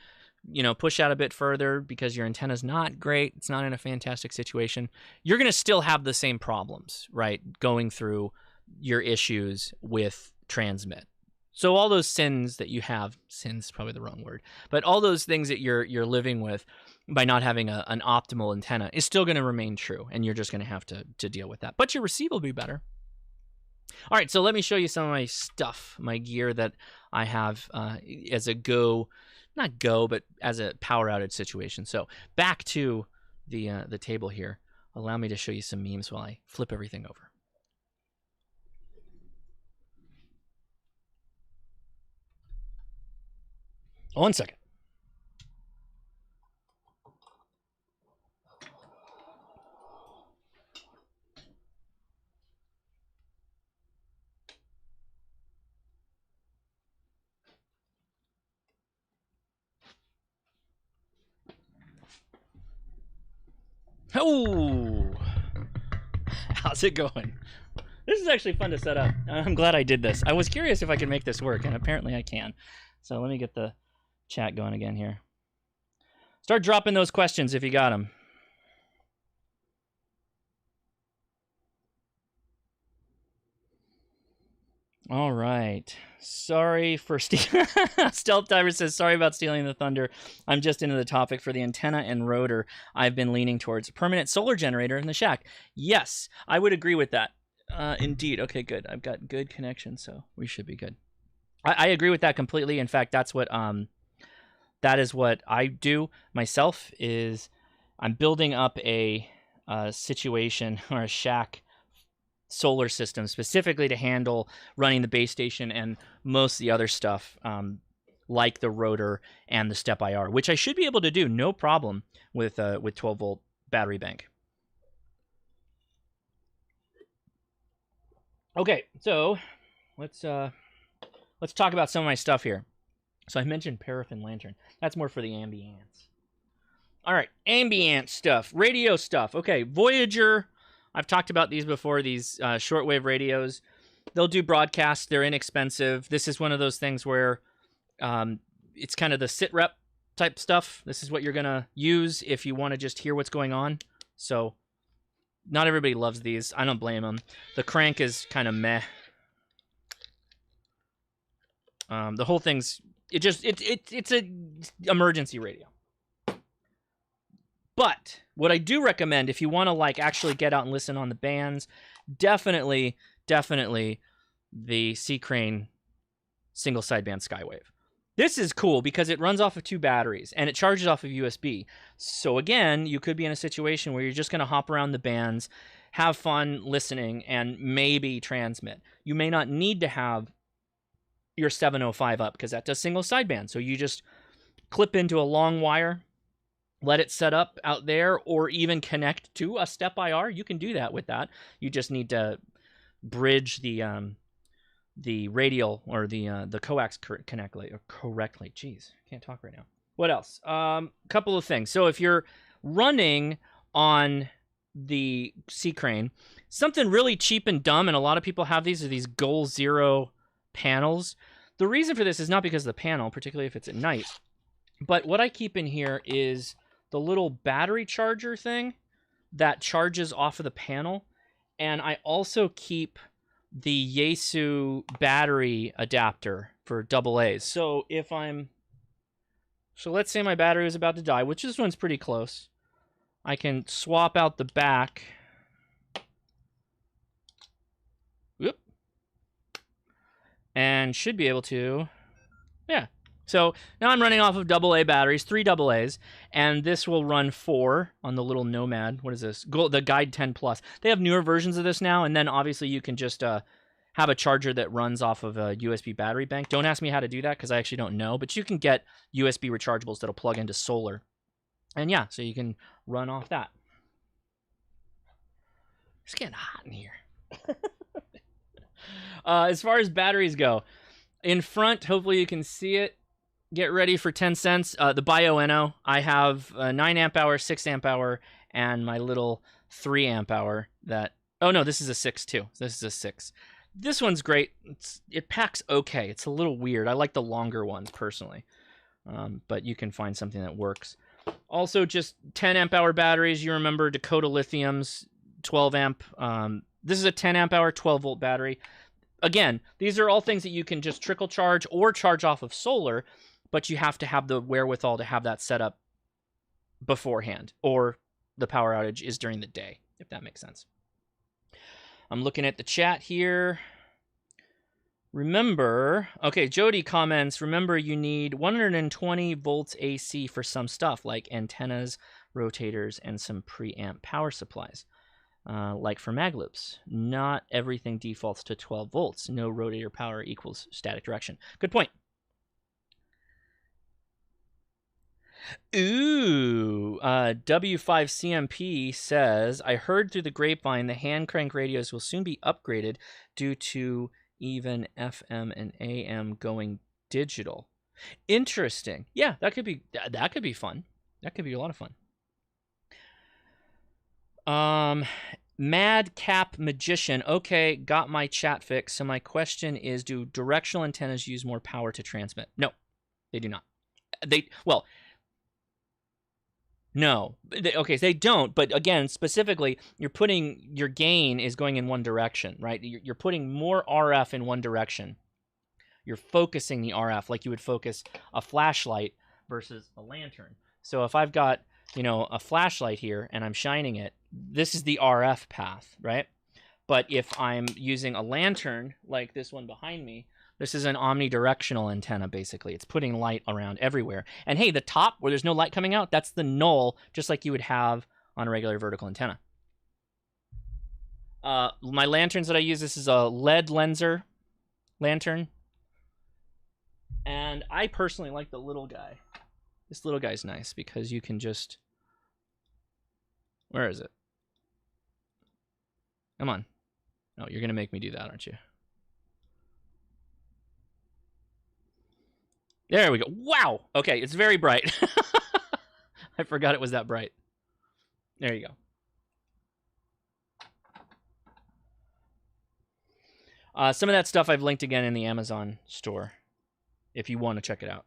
push out a bit further because your antenna's not great, it's not in a fantastic situation, you're going to still have the same problems, right? Going through your issues with transmit. So all those sins that you have, sins is probably the wrong word, but all those things that you're living with by not having an optimal antenna is still going to remain true, and you're just going to have to deal with that. But your receive will be better. All right, so let me show you some of my stuff, my gear that I have as a but as a power outage situation. So back to the table here. Allow me to show you some memes while I flip everything over. One second. Oh, how's it going? This is actually fun to set up. I'm glad I did this. I was curious if I could make this work, and apparently I can. So let me get the chat going again here. Start dropping those questions if you got them. All right. Sorry for Stealth Diver says, sorry about stealing the thunder. I'm just into the topic for the antenna and rotor. I've been leaning towards a permanent solar generator in the shack. Yes, I would agree with that. Indeed. Okay, good. I've got good connection, so we should be good. I agree with that completely. In fact, that is what I do myself. Is I'm building up a situation or a shack solar system specifically to handle running the base station and most of the other stuff like the rotor and the step IR, which I should be able to do no problem with 12-volt battery bank. Okay, so let's talk about some of my stuff here. So I mentioned paraffin lantern. That's more for the ambience. All right, ambient stuff, radio stuff. Okay, Voyager. I've talked about these before, these shortwave radios. They'll do broadcasts. They're inexpensive. This is one of those things where it's kind of the Sitrep type stuff. This is what you're going to use if you want to just hear what's going on. So not everybody loves these. I don't blame them. The crank is kind of meh. The whole thing's it's a emergency radio. But what I do recommend if you want to like actually get out and listen on the bands, definitely the C Crane single sideband Skywave. This is cool because it runs off of 2 batteries and it charges off of USB. So again, you could be in a situation where you're just going to hop around the bands, have fun listening, and maybe transmit. You may not need to have your 705 up because that does single sideband. So you just clip into a long wire, let it set up out there, or even connect to a step IR. You can do that with that. You just need to bridge the radial or the coax correctly. Jeez, can't talk right now. What else? Couple of things. So if you're running on the C Crane, something really cheap and dumb, and a lot of people have these, are these Goal Zero panels. The reason for this is not because of the panel, particularly if it's at night, but what I keep in here is the little battery charger thing that charges off of the panel, and I also keep the Yaesu battery adapter for AA's. So let's say my battery is about to die, which this one's pretty close. I can swap out the back. Whoop. And should be able to, yeah. So now I'm running off of AA batteries, 3 AA's, and this will run 4 on the little Nomad. What is this? The Guide 10 Plus. They have newer versions of this now, and then obviously you can just have a charger that runs off of a USB battery bank. Don't ask me how to do that because I actually don't know, but you can get USB rechargeables that'll plug into solar. And yeah, so you can run off that. It's getting hot in here. As far as batteries go, in front, hopefully you can see it. Get ready for 10 cents. The Bioenno. I have a 9 amp hour, 6 amp hour, and my little 3 amp hour that... Oh, no, this is a 6 too. This is a 6. This one's great. It packs okay. It's a little weird. I like the longer ones personally. But you can find something that works. Also, just 10 amp hour batteries. You remember Dakota Lithium's 12 amp. This is a 10 amp hour, 12 volt battery. Again, these are all things that you can just trickle charge or charge off of solar, but you have to have the wherewithal to have that set up beforehand, or the power outage is during the day, if that makes sense. I'm looking at the chat here. Remember, okay, Jody comments, remember you need 120 volts AC for some stuff, like antennas, rotators, and some preamp power supplies. Like for mag loops. Not everything defaults to 12 volts. No rotator power equals static direction. Good point. Ooh, W5CMP says, I heard through the grapevine the hand crank radios will soon be upgraded due to even FM and AM going digital. Interesting. Yeah, that could be fun. That could be a lot of fun. Madcap Magician. Okay, got my chat fixed. So my question is, do directional antennas use more power to transmit? No, they do not. No. They don't. But again, specifically, you're putting your gain is going in one direction, right? You're putting more RF in one direction. You're focusing the RF like you would focus a flashlight versus a lantern. So if I've got, a flashlight here and I'm shining it, this is the RF path, right? But if I'm using a lantern like this one behind me, this is an omnidirectional antenna, basically. It's putting light around everywhere. And hey, the top where there's no light coming out, that's the null, just like you would have on a regular vertical antenna. My lanterns that I use, this is a LED lenser lantern. And I personally like the little guy. This little guy's nice because you can just... Where is it? Come on. Oh, you're going to make me do that, aren't you? There we go. Wow! Okay, it's very bright. I forgot it was that bright. There you go. Some of that stuff I've linked again in the Amazon store if you want to check it out.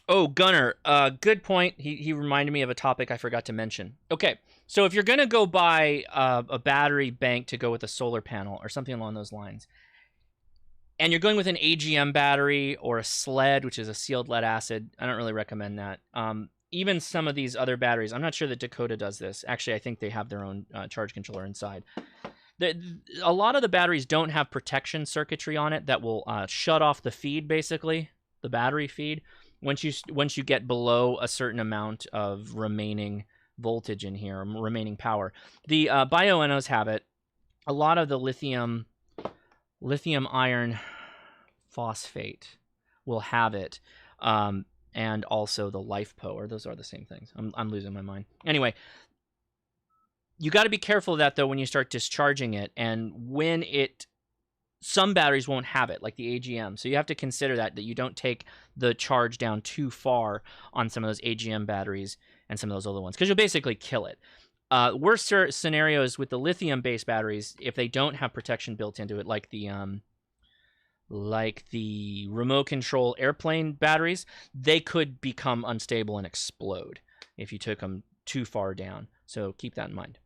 Oh, Gunner, good point. He reminded me of a topic I forgot to mention. Okay, so if you're going to go buy a battery bank to go with a solar panel or something along those lines, and you're going with an AGM battery or a SLED, which is a sealed lead acid, I don't really recommend that. Even some of these other batteries, I'm not sure that Dakota does this. Actually, I think they have their own charge controller inside. A lot of the batteries don't have protection circuitry on it that will shut off the feed, basically, the battery feed, once you get below a certain amount of remaining voltage in here, remaining power. The bioenos have it. A lot of the lithium iron phosphate will have it, and also the LiFePO, or those are the same things. I'm losing my mind. Anyway, you got to be careful of that though when you start discharging it, and when some batteries won't have it, like the AGM. So you have to consider that you don't take the charge down too far on some of those AGM batteries and some of those other ones, because you'll basically kill it. Worst scenarios with the lithium-based batteries, if they don't have protection built into it, like the remote control airplane batteries, they could become unstable and explode if you took them too far down. So keep that in mind.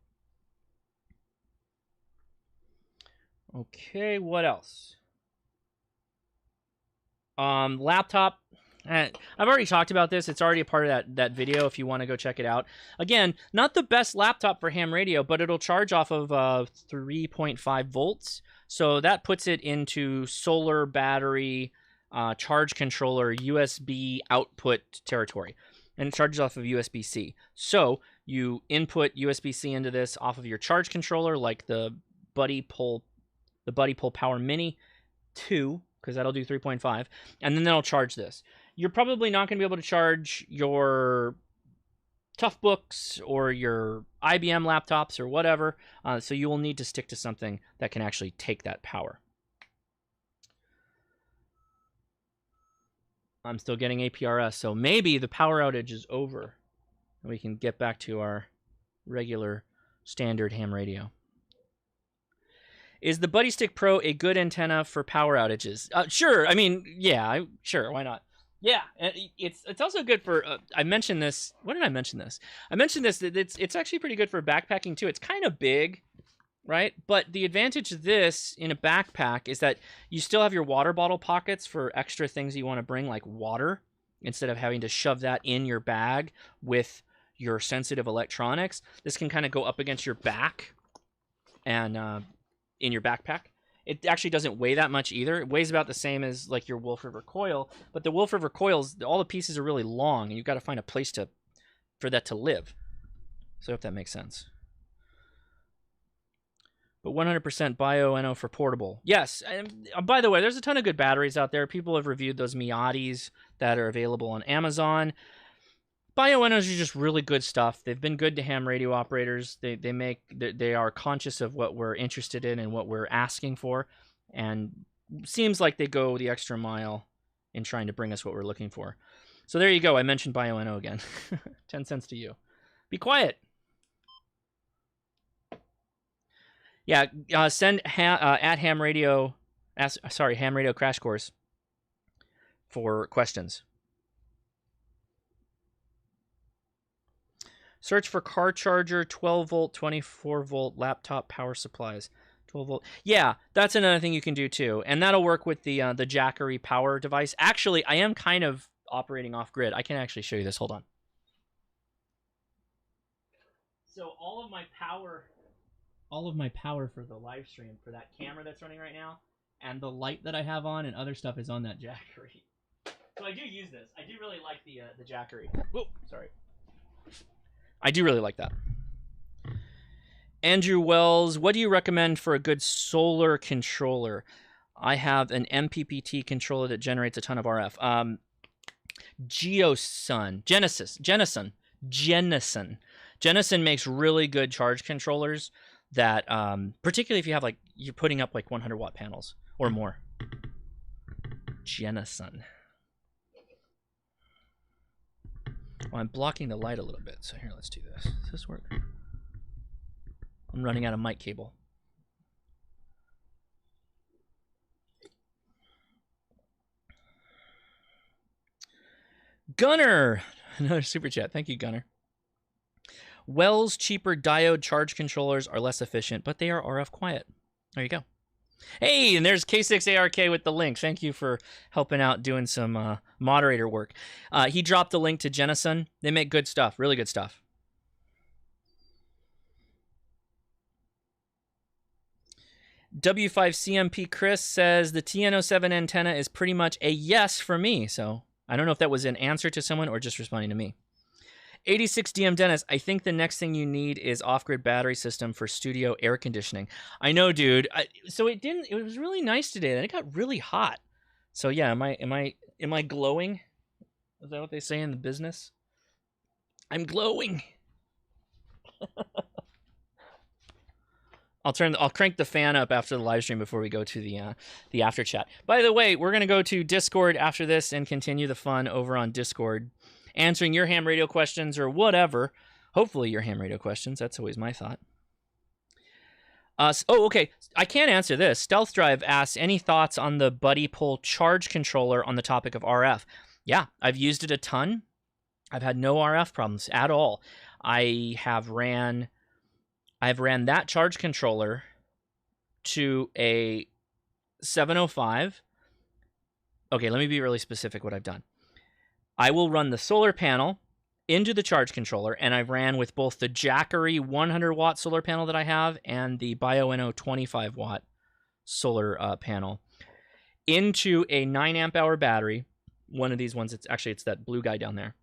Okay, what else? Laptop. I've already talked about this. It's already a part of that video if you want to go check it out. Again, not the best laptop for ham radio, but it'll charge off of 3.5 volts. So that puts it into solar battery, charge controller, USB output territory. And it charges off of USB-C. So you input USB-C into this off of your charge controller, like the Buddy Pull Power Mini 2, because that'll do 3.5, and then that'll charge this. You're probably not going to be able to charge your Toughbooks or your IBM laptops or whatever, so you will need to stick to something that can actually take that power. I'm still getting APRS, so maybe the power outage is over, and we can get back to our regular standard ham radio. Is the Buddy Stick Pro a good antenna for power outages? Sure. I mean, yeah, sure. Why not? Yeah, it's also good for. I mentioned this. When did I mention this? I mentioned this that it's actually pretty good for backpacking too. It's kind of big, right? But the advantage of this in a backpack is that you still have your water bottle pockets for extra things you want to bring, like water, instead of having to shove that in your bag with your sensitive electronics. This can kind of go up against your back and in your backpack. It actually doesn't weigh that much either. It weighs about the same as like your Wolf River coil, but the Wolf River coils, all the pieces are really long, and you've got to find a place for that to live. So if that makes sense. But 100% bioeno for portable. Yes, and by the way, there's a ton of good batteries out there. People have reviewed those Miatis that are available on Amazon. Bioenos are just really good stuff. They've been good to ham radio operators. They are conscious of what we're interested in and what we're asking for, and seems like they go the extra mile in trying to bring us what we're looking for. So there you go. I mentioned Bioeno again. 10 cents to you. Be quiet. Yeah, send at ham radio crash course for questions. Search for car charger, 12 volt, 24 volt laptop power supplies. 12 volt. Yeah, that's another thing you can do too. And that'll work with the Jackery power device. Actually, I am kind of operating off grid. I can actually show you this. Hold on. So all of my power for the live stream for that camera that's running right now, and the light that I have on and other stuff is on that Jackery. So I do use this. I do really like the Jackery. Whoa, sorry. I do really like that. Andrew Wells, what do you recommend for a good solar controller? I have an MPPT controller that generates a ton of RF. Jennison makes really good charge controllers that, particularly if you have you're putting up 100 watt panels or more. Jennison. Well, I'm blocking the light a little bit, so here, let's do this. Does this work? I'm running out of mic cable. Gunner! Another super chat. Thank you, Gunner. Wells cheaper diode charge controllers are less efficient, but they are RF quiet. There you go. Hey, and there's K6ARK with the link. Thank you for helping out doing some moderator work. He dropped the link to Jennison. They make good stuff, really good stuff. W5CMP Chris says the TN07 antenna is pretty much a yes for me. So I don't know if that was an answer to someone or just responding to me. 86DM Dennis, I think the next thing you need is off-grid battery system for studio air conditioning. I know, dude. So it was really nice today. Then it got really hot. So yeah, am I glowing? Is that what they say in the business? I'm glowing. I'll crank the fan up after the live stream before we go to the after chat. By the way, we're gonna go to Discord after this and continue the fun over on Discord, answering your ham radio questions or whatever. Hopefully your ham radio questions. That's always my thought. Okay. I can't answer this. Stealth Drive asks, any thoughts on the Buddy Pull charge controller on the topic of RF? Yeah, I've used it a ton. I've had no RF problems at all. I've ran that charge controller to a 705. Okay, let me be really specific what I've done. I will run the solar panel into the charge controller, and I've ran with both the Jackery 100 watt solar panel that I have and the BioNO 25 watt solar panel into a 9 amp hour battery. One of these ones, it's that blue guy down there.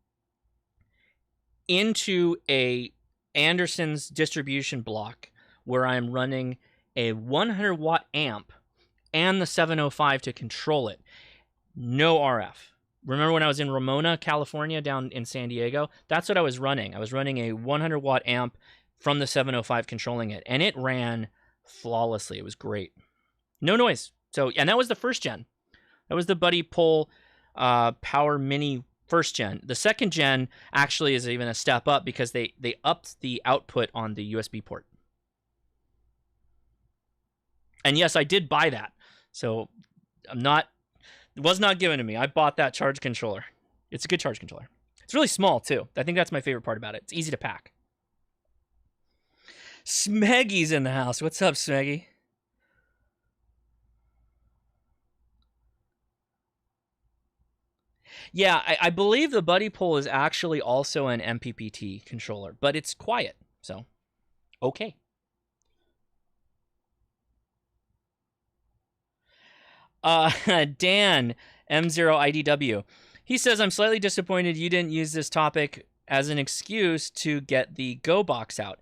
Into a Anderson's distribution block where I'm running a 100 watt amp and the 705 to control it. No RF. Remember when I was in Ramona, California, down in San Diego? That's what I was running. I was running a 100 watt amp from the 705 controlling it, and it ran flawlessly. It was great. No noise. So, and that was the first gen. That was the Buddy Pull Power Mini first gen. The second gen actually is even a step up because they upped the output on the USB port. And yes, I did buy that. So it was not given to me. I bought that charge controller. It's a good charge controller. It's really small too. I think that's my favorite part about it. It's easy to pack. Smeggy's in the house. What's up, Smeggy? Yeah, I believe the Buddy Pull is actually also an MPPT controller, but it's quiet, so okay. Dan M0IDW. He says, I'm slightly disappointed you didn't use this topic as an excuse to get the Go box out.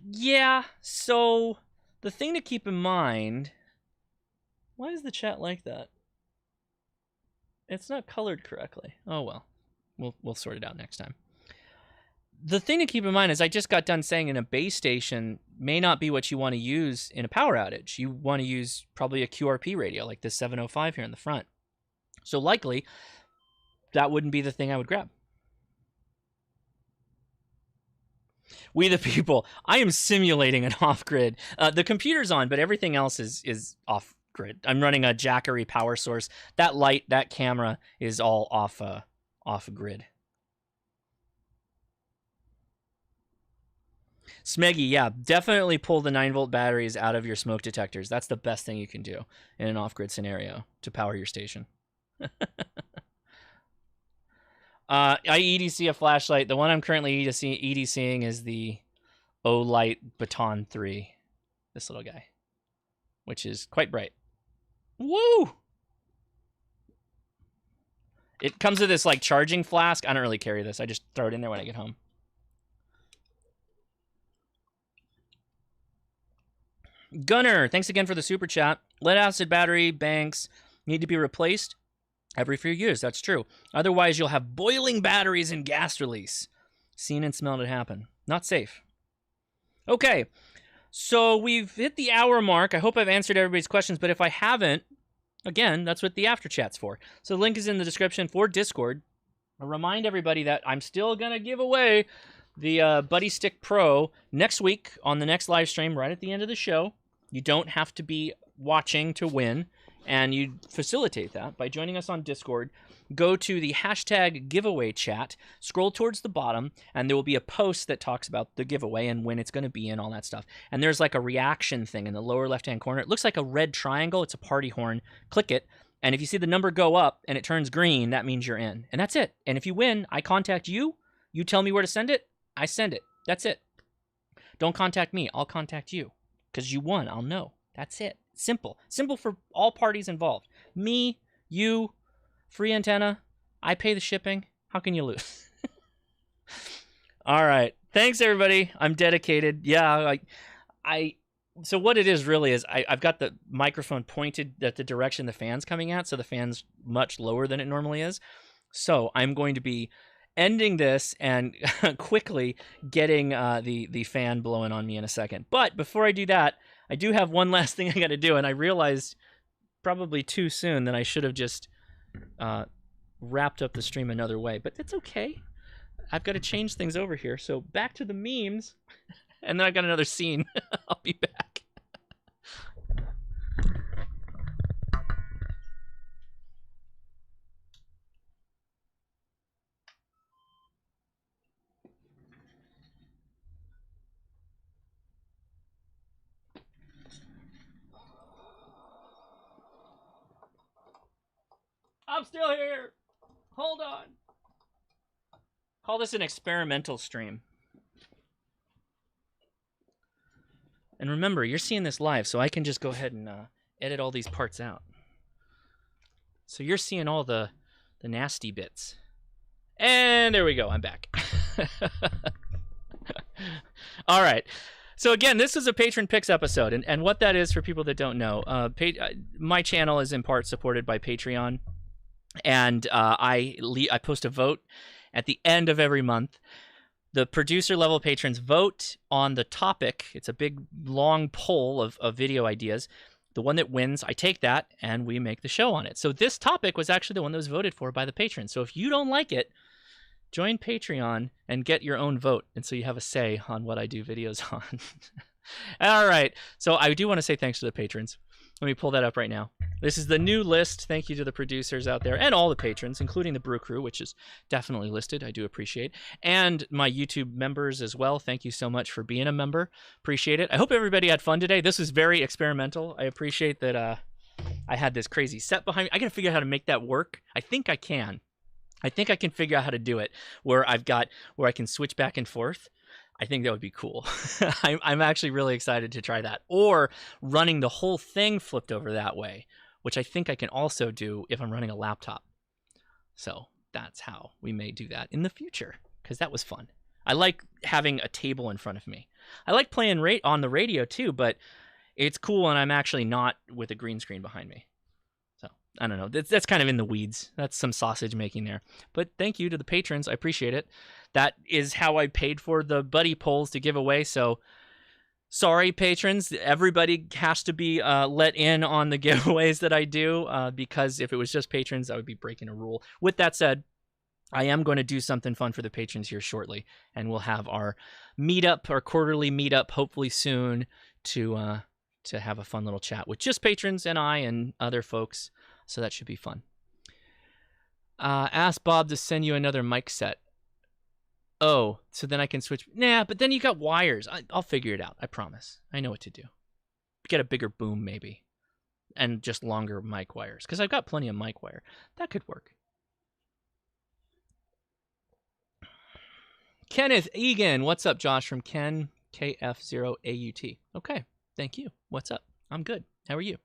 Yeah, so the thing to keep in mind... Why is the chat like that? It's not colored correctly. Oh, well. We'll sort it out next time. The thing to keep in mind is I just got done saying in a base station may not be what you want to use in a power outage. You want to use probably a QRP radio like this 705 here in the front. So likely, that wouldn't be the thing I would grab. We the people. I am simulating an off-grid. The computer's on, but everything else is off-grid. I'm running a Jackery power source. That light, that camera is all off-grid. Smeggy, yeah, definitely pull the 9-volt batteries out of your smoke detectors. That's the best thing you can do in an off-grid scenario to power your station. I EDC a flashlight. The one I'm currently EDCing is the Olight Baton 3. This little guy, which is quite bright. Woo! It comes with this like charging flask. I don't really carry this. I just throw it in there when I get home. Gunner, thanks again for the super chat. Lead-acid battery banks need to be replaced every few years. That's true. Otherwise, you'll have boiling batteries and gas release. Seen and smelled it happen. Not safe. Okay, so we've hit the hour mark. I hope I've answered everybody's questions, but if I haven't, again, that's what the after chat's for. So the link is in the description for Discord. I'll remind everybody that I'm still going to give away the Buddy Stick Pro next week on the next live stream right at the end of the show. You don't have to be watching to win, and you facilitate that by joining us on Discord. Go to the hashtag giveaway chat, scroll towards the bottom, and there will be a post that talks about the giveaway and when it's going to be and all that stuff. And there's like a reaction thing in the lower left-hand corner. It looks like a red triangle. It's a party horn. Click it, and if you see the number go up and it turns green, that means you're in. And that's it. And if you win, I contact you. You tell me where to send it. I send it. That's it. Don't contact me. I'll contact you because you won. I'll know. That's it. Simple. Simple for all parties involved. Me, you, free antenna. I pay the shipping. How can you lose? All right. Thanks, everybody. I'm dedicated. Yeah, so what it is really is I've got the microphone pointed at the direction the fan's coming at, so the fan's much lower than it normally is. So I'm going to be ending this and quickly getting the fan blowing on me in a second. But before I do that, I do have one last thing I got to do, and I realized probably too soon that I should have just wrapped up the stream another way. But it's okay. I've got to change things over here. So back to the memes, and then I've got another scene. I'll be back. I'm still here. Hold on. Call this an experimental stream. And remember, you're seeing this live, so I can just go ahead and edit all these parts out. So you're seeing all the nasty bits. And there we go. I'm back. All right. So again, this is a Patron Picks episode, and what that is for people that don't know, my channel is in part supported by Patreon. And I post a vote at the end of every month. The producer level patrons vote on the topic. It's a big, long poll of video ideas. The one that wins, I take that, and we make the show on it. So this topic was actually the one that was voted for by the patrons. So if you don't like it, join Patreon and get your own vote. And so you have a say on what I do videos on. All right. So I do want to say thanks to the patrons. Let me pull that up right now. This is the new list. Thank you to the producers out there and all the patrons, including the Brew Crew, which is definitely listed. I do appreciate. And my YouTube members as well. Thank you so much for being a member. Appreciate it. I hope everybody had fun today. This was very experimental. I appreciate that I had this crazy set behind me. I got to figure out how to make that work. I think I can. I think I can figure out how to do it where I can switch back and forth. I think that would be cool. I'm actually really excited to try that. Or running the whole thing flipped over that way, which I think I can also do if I'm running a laptop. So that's how we may do that in the future, because that was fun. I like having a table in front of me. I like playing on the radio too, but it's cool when I'm actually not with a green screen behind me. So I don't know. That's kind of in the weeds. That's some sausage making there. But thank you to the patrons. I appreciate it. That is how I paid for the buddy polls to give away. So sorry, patrons. Everybody has to be let in on the giveaways that I do because if it was just patrons, I would be breaking a rule. With that said, I am going to do something fun for the patrons here shortly, and we'll have our meetup, our quarterly meetup, hopefully soon to have a fun little chat with just patrons and I and other folks. So that should be fun. Ask Bob to send you another mic set. Oh, so then I can switch. Nah, but then you got wires. I'll figure it out. I promise. I know what to do. Get a bigger boom, maybe. And just longer mic wires. Because I've got plenty of mic wire. That could work. Kenneth Egan. What's up, Josh? From Ken KF0AUT. Okay. Thank you. What's up? I'm good. How are you?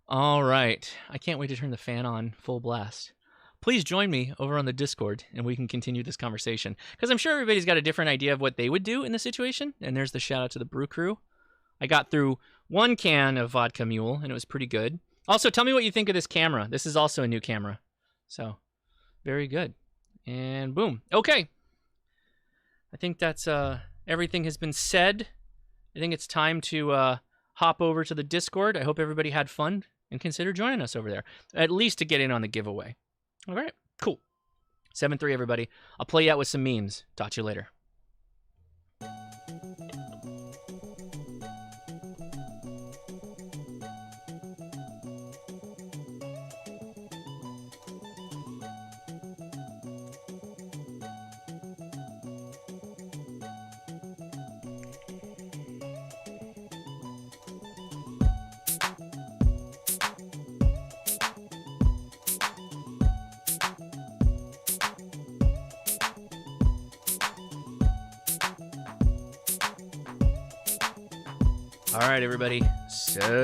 All right. I can't wait to turn the fan on full blast. Please join me over on the Discord and we can continue this conversation. Because I'm sure everybody's got a different idea of what they would do in the situation. And there's the shout out to the Brew Crew. I got through 1 can of Vodka Mule, and it was pretty good. Also, tell me what you think of this camera. This is also a new camera. So, very good. And boom. Okay. I think that's everything has been said. I think it's time to hop over to the Discord. I hope everybody had fun and consider joining us over there, at least to get in on the giveaway. All right, cool. 7-3, everybody. I'll play you out with some memes. Talk to you later. All right, everybody. So